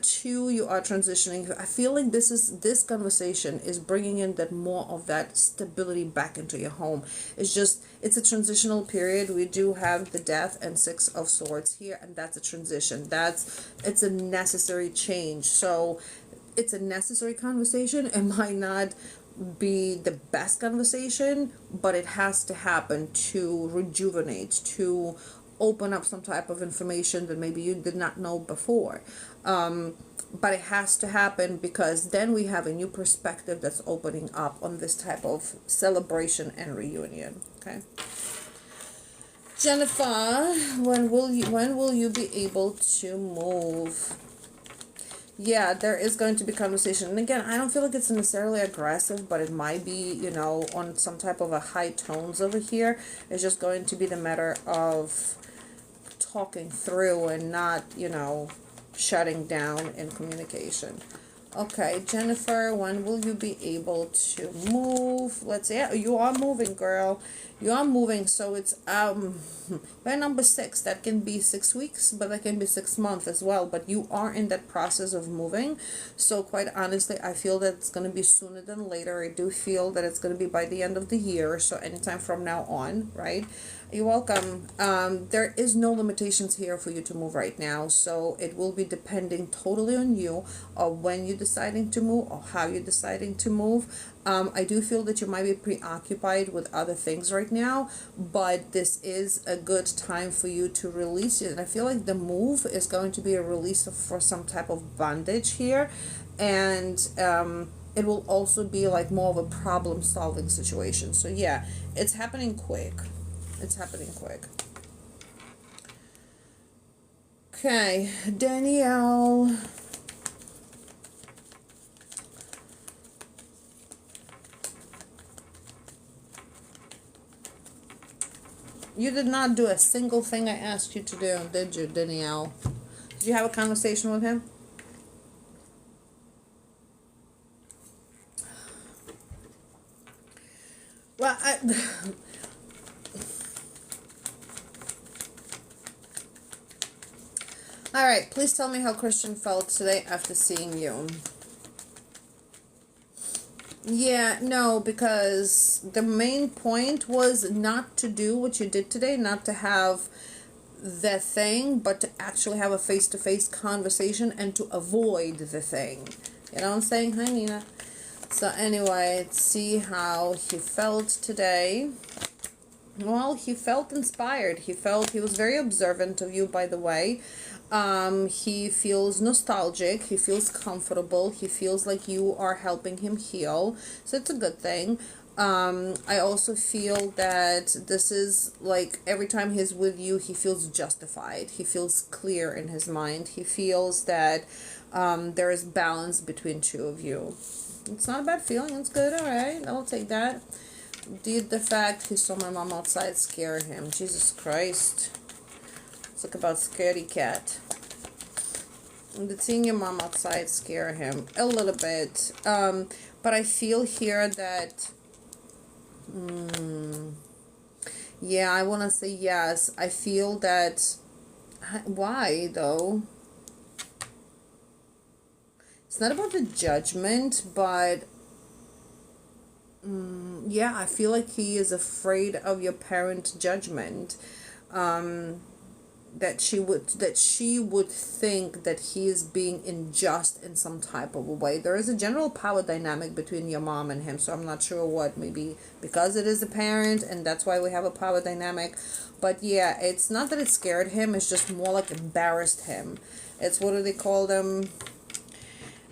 Two, you are transitioning. I feel like this conversation is bringing in that more of that stability back into your home. It's a transitional period. We do have the Death and Six of Swords here, and that's a transition. It's a necessary change. So it's a necessary conversation. It might not be the best conversation, but it has to happen to rejuvenate, to open up some type of information that maybe you did not know before. But it has to happen, because then we have a new perspective that's opening up on this type of celebration and reunion. Okay, Jennifer, when will you be able to move? Yeah, there is going to be conversation. And again, I don't feel like it's necessarily aggressive, but it might be, on some type of a high tones over here. It's just going to be the matter of talking through and not, shutting down in communication. Okay, Jennifer, when will you be able to move? Let's see. Yeah, you are moving, girl. You are moving. So it's by number 6. That can be 6 weeks, but that can be 6 months as well. But you are in that process of moving. So quite honestly, I feel that it's going to be sooner than later. I do feel that it's going to be by the end of the year. So anytime from now on, right? You're welcome. There is no limitations here for you to move right now. So it will be depending totally on you, or when you're deciding to move, or how you're deciding to move. I do feel that you might be preoccupied with other things right now, but this is a good time for you to release it. And I feel like the move is going to be a release for some type of bondage here. And it will also be like more of a problem solving situation. So yeah, it's happening quick. It's happening quick. Okay, Danielle. You did not do a single thing I asked you to do, did you, Danielle? Did you have a conversation with him? Well, all right, please tell me how Christian felt today after seeing you. Yeah, no, because the main point was not to do what you did today, not to have the thing, but to actually have a face-to-face conversation and to avoid the thing. You know what I'm saying? Hi, Nina. So anyway, let's see how he felt today. Well, he felt inspired. He was very observant of you, by the way. He feels nostalgic. He feels comfortable. He feels like you are helping him heal. So it's a good thing. I also feel that this is like every time he's with you, he feels justified. He feels clear in his mind. He feels that there is balance between two of you. It's not a bad feeling. It's good. All right. I'll take that. Did the fact he saw my mom outside scare him? Jesus Christ. Let's talk about scaredy cat. Did seeing your mom outside scare him? A little bit. But I feel here that... yeah, I want to say yes. I feel that... Why, though? It's not about the judgment, but... yeah, I feel like he is afraid of your parent judgment. That she would think that he is being unjust in some type of a way. There is a general power dynamic between your mom and him, so I'm not sure what, maybe because it is a parent and that's why we have a power dynamic. But yeah, it's not that it scared him, it's just more like embarrassed him. It's, what do they call them?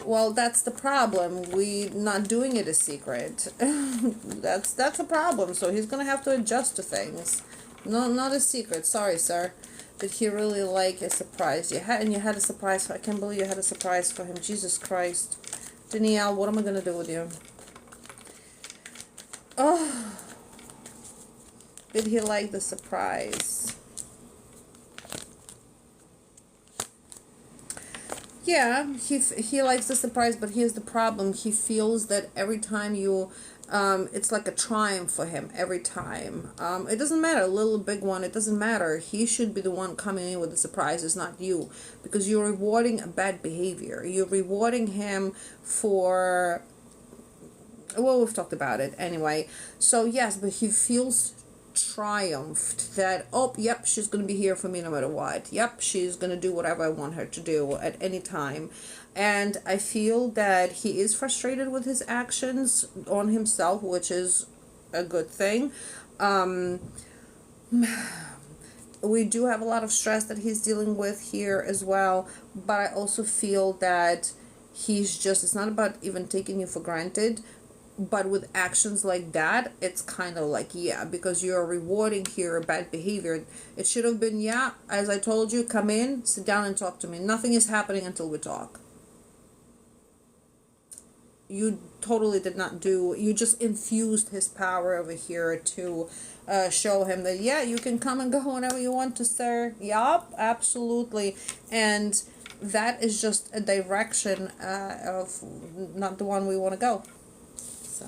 Well, that's the problem. We not doing it a secret. that's a problem. So he's gonna have to adjust to things. No, not a secret. Sorry, sir. Did he really like a surprise? You had a surprise. I can't believe you had a surprise for him. Jesus Christ, Danielle, what am I gonna do with you? Oh, did he like the surprise? Yeah, he likes the surprise, but here's the problem. He feels that every time you It's like a triumph for him every time. It doesn't matter, little, big one, it doesn't matter. He should be the one coming in with the surprises, not you, because you're rewarding a bad behavior. You're rewarding him for, well, we've talked about it anyway. So yes, but he feels triumphed that, oh, yep, she's going to be here for me no matter what. Yep, she's going to do whatever I want her to do at any time. And I feel that he is frustrated with his actions on himself, which is a good thing. We do have a lot of stress that he's dealing with here as well, but I also feel that he's just, it's not about even taking you for granted, but with actions like that, it's kind of like, yeah, because you're rewarding here bad behavior. It should have been, yeah, as I told you, come in, sit down and talk to me. Nothing is happening until we talk. You totally did not do, you just infused his power over here to show him that, yeah, you can come and go whenever you want to, sir. Yup, absolutely. And that is just a direction of not the one we want to go. So,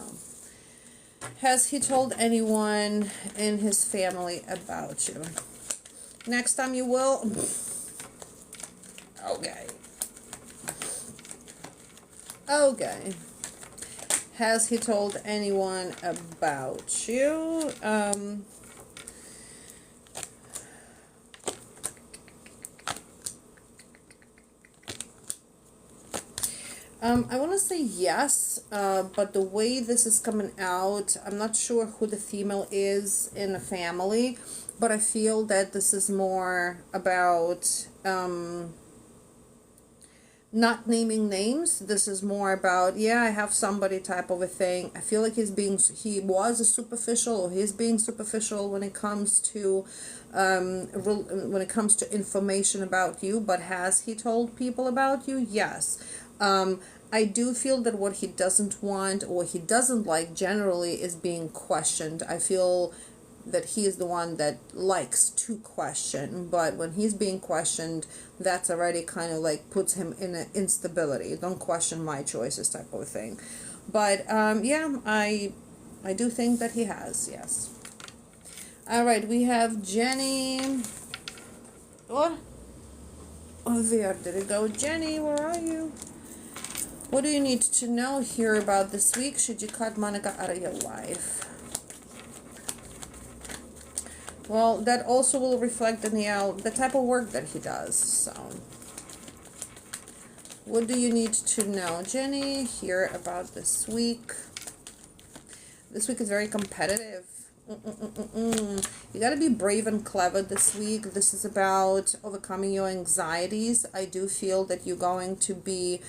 has he told anyone in his family about you? Next time you will. Okay. Okay. Has he told anyone about you? I want to say yes, but the way this is coming out, I'm not sure who the female is in the family, but I feel that this is more about not naming names. This is more about, yeah, I have somebody type of a thing. I feel like he was a superficial, or he's being superficial when it comes to information about you. But has he told people about you? Yes. I do feel that what he doesn't want, or he doesn't like generally, is being questioned. I feel that he is the one that likes to question, but when he's being questioned, that's already kind of like puts him in an instability. Don't question my choices type of thing. But yeah, I do think that he has, yes. All right, we have Jenny. Oh, where did it go? Jenny, where are you? What do you need to know here about this week? Should you cut Monica out of your life? Well, that also will reflect, Danielle, the type of work that he does. So, what do you need to know, Jenny, here about this week? This week is very competitive. You got to be brave and clever this week. This is about overcoming your anxieties. I do feel that you're going to be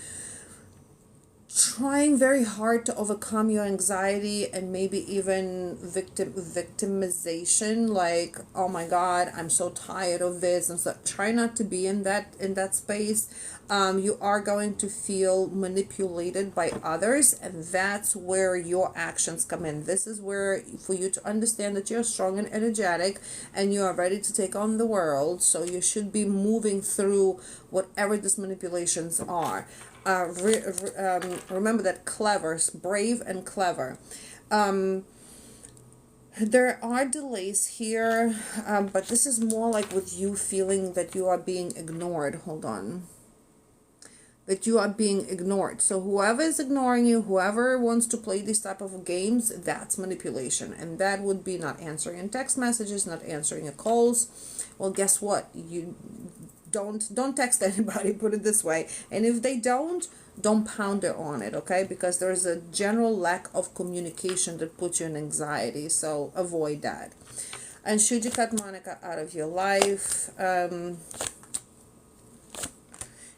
trying very hard to overcome your anxiety, and maybe even victimization, like, oh my god, I'm so tired of this, and so try not to be in that space. You are going to feel manipulated by others, and that's where your actions come in. This is where, for you to understand that you're strong and energetic and you are ready to take on the world, so you should be moving through whatever these manipulations are. Remember that clever, brave and clever. There are delays here, but this is more like with you feeling that you are being ignored. Hold on. That you are being ignored. So whoever is ignoring you, whoever wants to play these type of games, that's manipulation. And that would be not answering text messages, not answering your calls. Well, guess what? You don't text anybody, put it this way. And if they don't ponder on it, okay? Because there's a general lack of communication that puts you in anxiety, so avoid that. And should you cut Monica out of your life?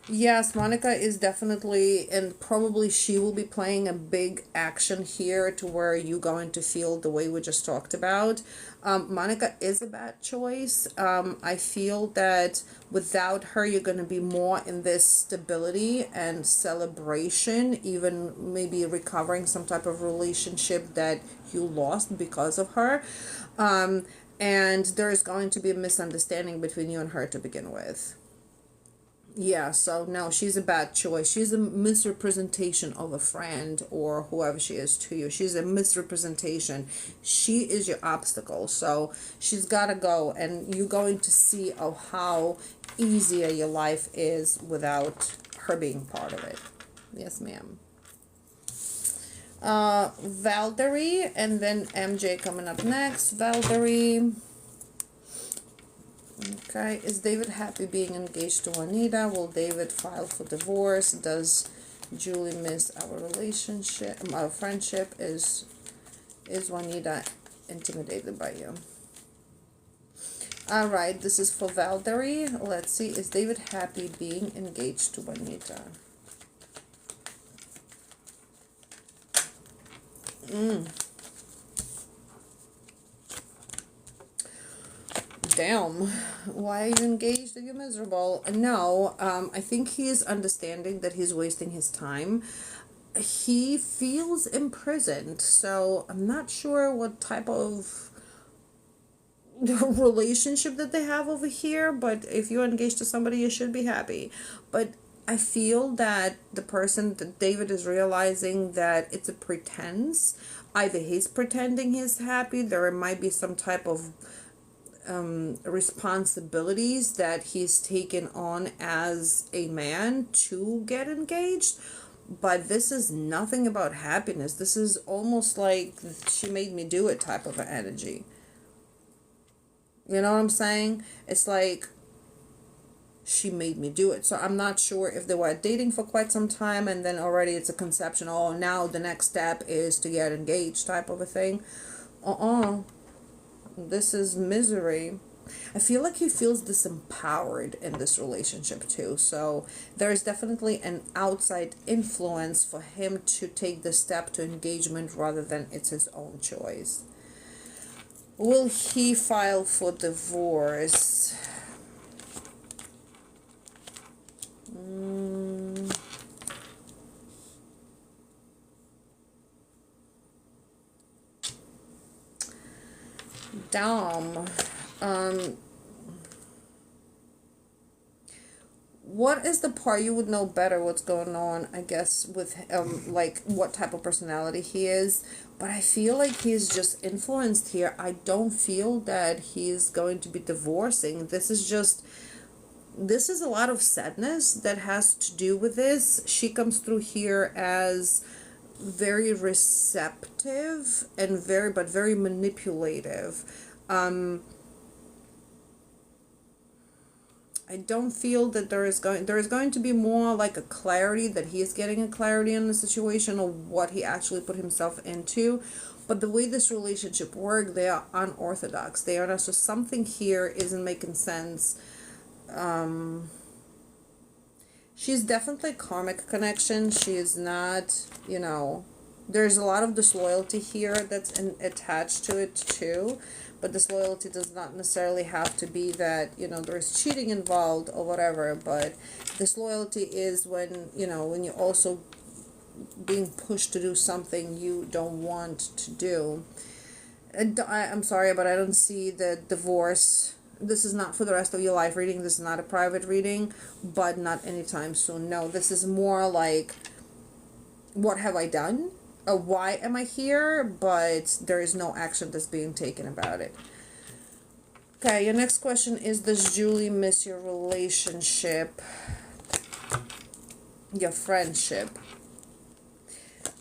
Yes, Monica is definitely, and probably she will be playing a big action here to where you're going to feel the way we just talked about. Monica is a bad choice. I feel that without her, you're going to be more in this stability and celebration, even maybe recovering some type of relationship that you lost because of her. And there is going to be a misunderstanding between you and her to begin with. Yeah, so no, she's a bad choice. She's a misrepresentation of a friend or whoever she is to you. She's a misrepresentation. She is your obstacle. So she's got to go, and you're going to see of how easier your life is without her being part of it. Yes, ma'am. Valerie, and then MJ coming up next. Valerie. Okay, is David happy being engaged to Juanita? Will David file for divorce? Does Julie miss our relationship, our friendship? Is Juanita intimidated by you? All right, this is for Valerie. Let's see, is David happy being engaged to Juanita? Damn, why are you engaged if you're miserable? No, I think he is understanding that he's wasting his time. He feels imprisoned, so I'm not sure what type of relationship that they have over here, but if you're engaged to somebody, you should be happy. But I feel that the person that David is realizing that it's a pretense. Either he's pretending he's happy, there might be some type of responsibilities that he's taken on as a man to get engaged. But this is nothing about happiness. This is almost like she made me do it type of an energy. You know what I'm saying? It's like she made me do it. So I'm not sure if they were dating for quite some time and then already it's a conception. Oh, now the next step is to get engaged type of a thing. This is misery. I feel like he feels disempowered in this relationship too. So there's definitely an outside influence for him to take the step to engagement rather than it's his own choice. Will he file for divorce? Dom. What is the part you would know better what's going on, I guess, with like what type of personality he is, but I feel like he's just influenced here. I don't feel that he's going to be divorcing. This is a lot of sadness that has to do with this. She comes through here as very receptive and very manipulative. I don't feel that there is going to be more like a clarity, that he is getting a clarity in the situation of what he actually put himself into. But the way this relationship works, they are unorthodox. They are not, so something here isn't making sense. She's definitely a karmic connection. She is not, there's a lot of disloyalty here that's attached to it too. But disloyalty does not necessarily have to be that, there's cheating involved or whatever. But disloyalty is when, when you're also being pushed to do something you don't want to do. And I'm sorry, but I don't see the divorce. This is not for the rest of your life reading. This is not a private reading, but not anytime soon. No, this is more like, what have I done? Why am I here? But there is no action that's being taken about it. Okay, your next question is, does Julie miss your relationship? Your friendship?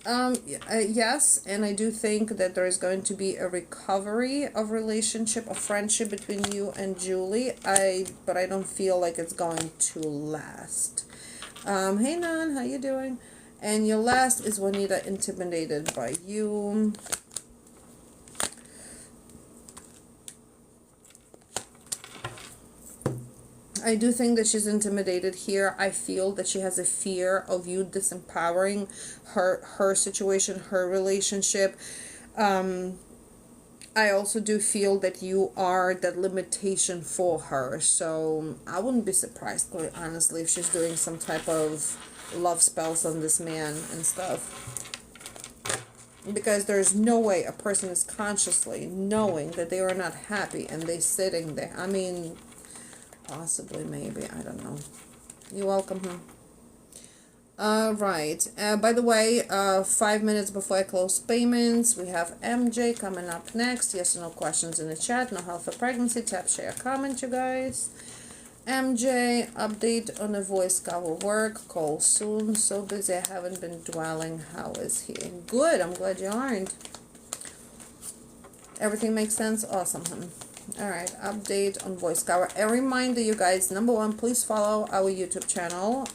Yes, and I do think that there is going to be a recovery of relationship, of friendship between you and Julie. But I don't feel like it's going to last. Hey Nan, how you doing? And your last is Juanita intimidated by you. I do think that she's intimidated here. I feel that she has a fear of you disempowering her situation, her relationship. I also do feel that you are that limitation for her. So I wouldn't be surprised, quite honestly, if she's doing some type of love spells on this man and stuff. Because there's no way a person is consciously knowing that they are not happy and they sitting there. I mean, possibly, maybe, I don't know. You're welcome, huh? Right. By the way, 5 minutes before I close payments, we have MJ coming up next. Yes or no questions in the chat. No health or pregnancy. Tap, share, comment, you guys. MJ, update on the voice cover work. Call soon. So busy, I haven't been dwelling. How is he? Good. I'm glad you aren't. Everything makes sense. Awesome, huh? Alright, update on voice cover. A reminder, you guys, number one, please follow our YouTube channel.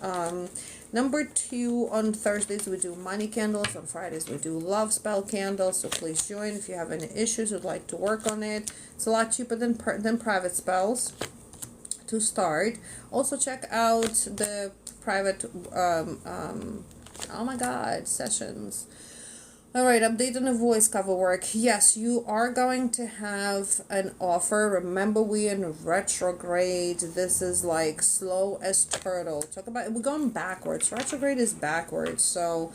Number two, on Thursdays we do money candles. On Fridays we do love spell candles. So please join if you have any issues, would like to work on it. It's a lot cheaper than private spells to start. Also check out the private, oh my god, sessions. Alright, update on the voice cover work. Yes, you are going to have an offer. Remember, we're in retrograde. This is like slow as turtle. Talk about, we're going backwards. Retrograde is backwards. So,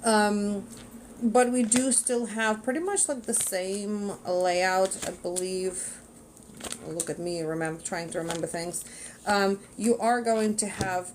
but we do still have pretty much like the same layout, I believe. Look at me, trying to remember things. You are going to have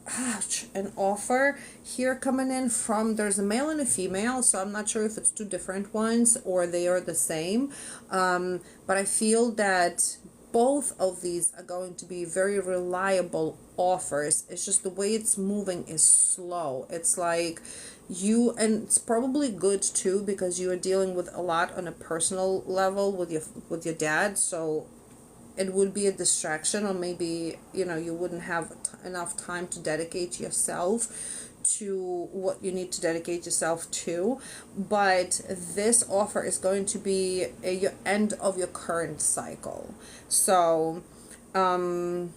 an offer here coming in from, there's a male and a female, so I'm not sure if it's two different ones or they are the same. But I feel that both of these are going to be very reliable offers. It's just the way it's moving is slow. It's like and it's probably good too, because you are dealing with a lot on a personal level with your dad, so it would be a distraction, or maybe, you know, you wouldn't have enough time to dedicate yourself to what you need to dedicate yourself to. But this offer is going to be your end of your current cycle. So I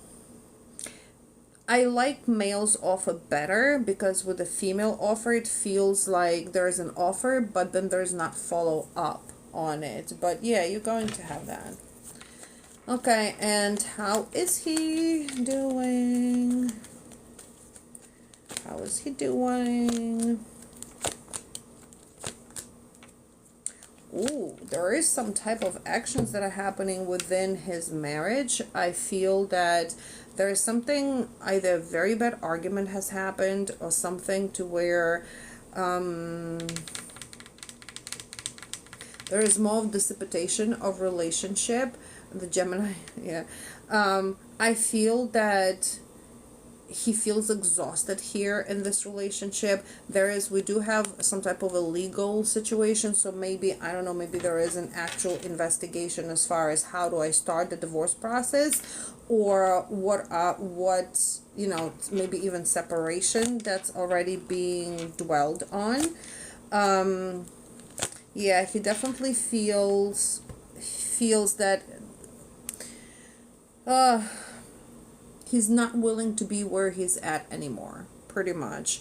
like male's offer better, because with the female offer it feels like there's an offer but then there's not follow up on it. But yeah, you're going to have that. Okay, and how is he doing? How is he doing? Ooh, there is some type of actions that are happening within his marriage. I feel that there is something, either a very bad argument has happened or something to where there is more of dissipation of relationship. The Gemini, yeah. I feel that he feels exhausted here in this relationship. We do have some type of a legal situation, so maybe, I don't know, maybe there is an actual investigation as far as how do I start the divorce process, or what, you know, maybe even separation that's already being dwelled on. Yeah, he definitely feels that he's not willing to be where he's at anymore, pretty much.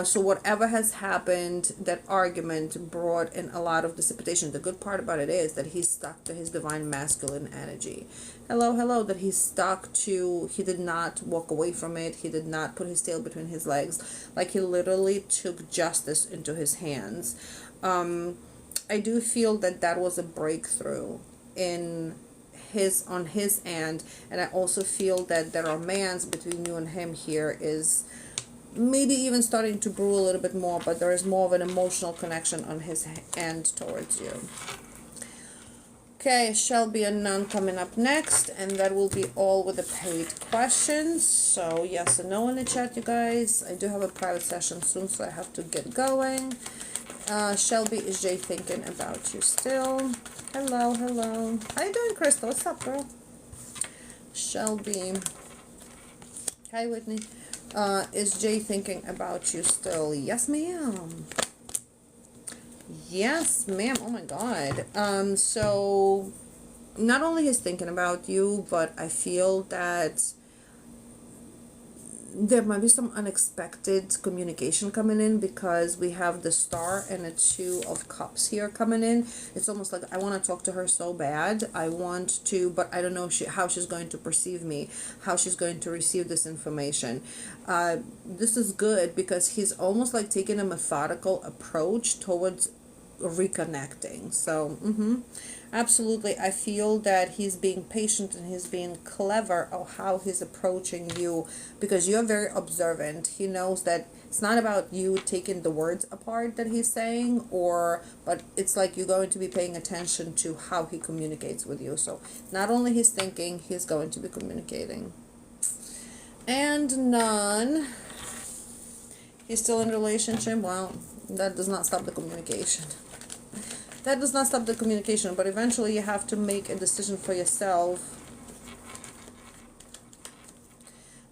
So whatever has happened, that argument brought in a lot of dissipation. The good part about it is that he's stuck to his divine masculine energy. Hello, that he's stuck to, he did not walk away from it. He did not put his tail between his legs. Like, he literally took justice into his hands. I do feel that that was a breakthrough on his end, and I also feel that the romance between you and him here is maybe even starting to brew a little bit more, but there is more of an emotional connection on his end towards you. Okay, Shelby and Nun coming up next, and that will be all with the paid questions. So yes and no in the chat, you guys. I do have a private session soon, so I have to get going. Shelby, is Jay thinking about you still? Hello. How you doing, Crystal? What's up, girl? Shelby. Hi, Whitney. Is Jay thinking about you still? Yes, ma'am. Yes, ma'am. Oh, my God. So, not only is thinking about you, but I feel that there might be some unexpected communication coming in, because we have the Star and the Two of Cups here coming in. It's almost like I want to talk to her so bad. I want to, but I don't know how she's going to perceive me, how she's going to receive this information. This is good, because he's almost like taking a methodical approach towards reconnecting. So, Absolutely. I feel that he's being patient and he's being clever of how he's approaching you, because you're very observant. He knows that it's not about you taking the words apart that he's saying, but it's like you're going to be paying attention to how he communicates with you. So not only he's thinking, he's going to be communicating. And none. He's still in a relationship. Well, that does not stop the communication. That does not stop the communication, but eventually you have to make a decision for yourself.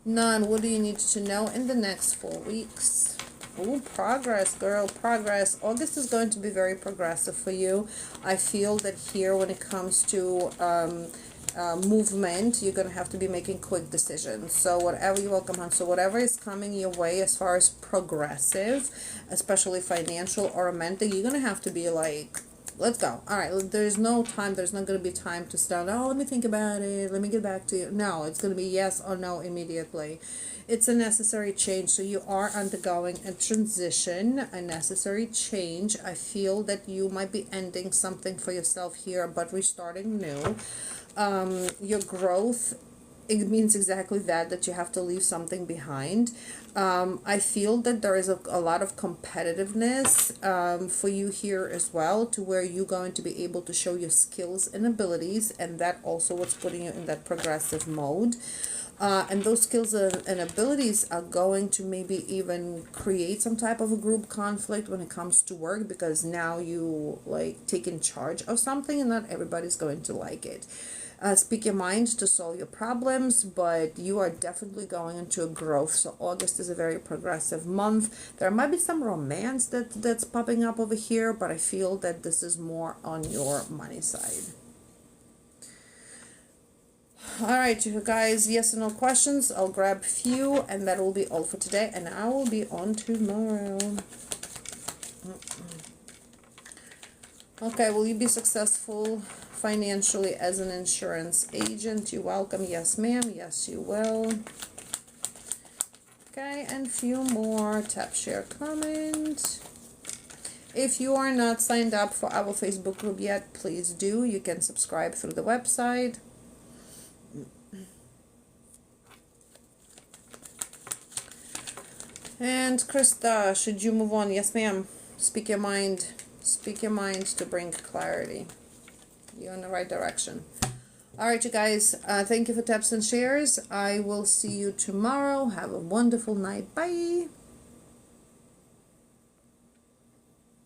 None. What do you need to know in the next 4 weeks? Oh, progress, girl, progress. August is going to be very progressive for you. I feel that here, when it comes to movement, you're going to have to be making quick decisions. So whatever you welcome on, so whatever is coming your way as far as progressive, especially financial or romantic, you're going to have to be like, let's go. All right, there's no time. There's not going to be time to start, oh, let me think about it. Let me get back to you. No, it's going to be yes or no immediately. It's a necessary change. So you are undergoing a transition, a necessary change. I feel that you might be ending something for yourself here, but restarting new. Your growth, it means exactly that you have to leave something behind. I feel that there is a lot of competitiveness for you here as well, to where you're going to be able to show your skills and abilities, and that also what's putting you in that progressive mode. And those skills and abilities are going to maybe even create some type of a group conflict when it comes to work, because now you like taking charge of something and not everybody's going to like it. Speak your mind to solve your problems, but you are definitely going into a growth. So August is a very progressive month. There might be some romance that's popping up over here, but I feel that this is more on your money side. All right, you guys, yes or no questions. I'll grab a few, and that will be all for today, and I will be on tomorrow. Okay, will you be successful financially as an insurance agent? You're welcome. Yes, ma'am. Yes, you will. Okay, and few more. Tap, share, comment. If you are not signed up for our Facebook group yet, please do. You can subscribe through the website. And Krista, should you move on? Yes, ma'am. Speak your mind. Speak your mind to bring clarity. You're in the right direction. All right, you guys. Thank you for taps and shares. I will see you tomorrow. Have a wonderful night. Bye.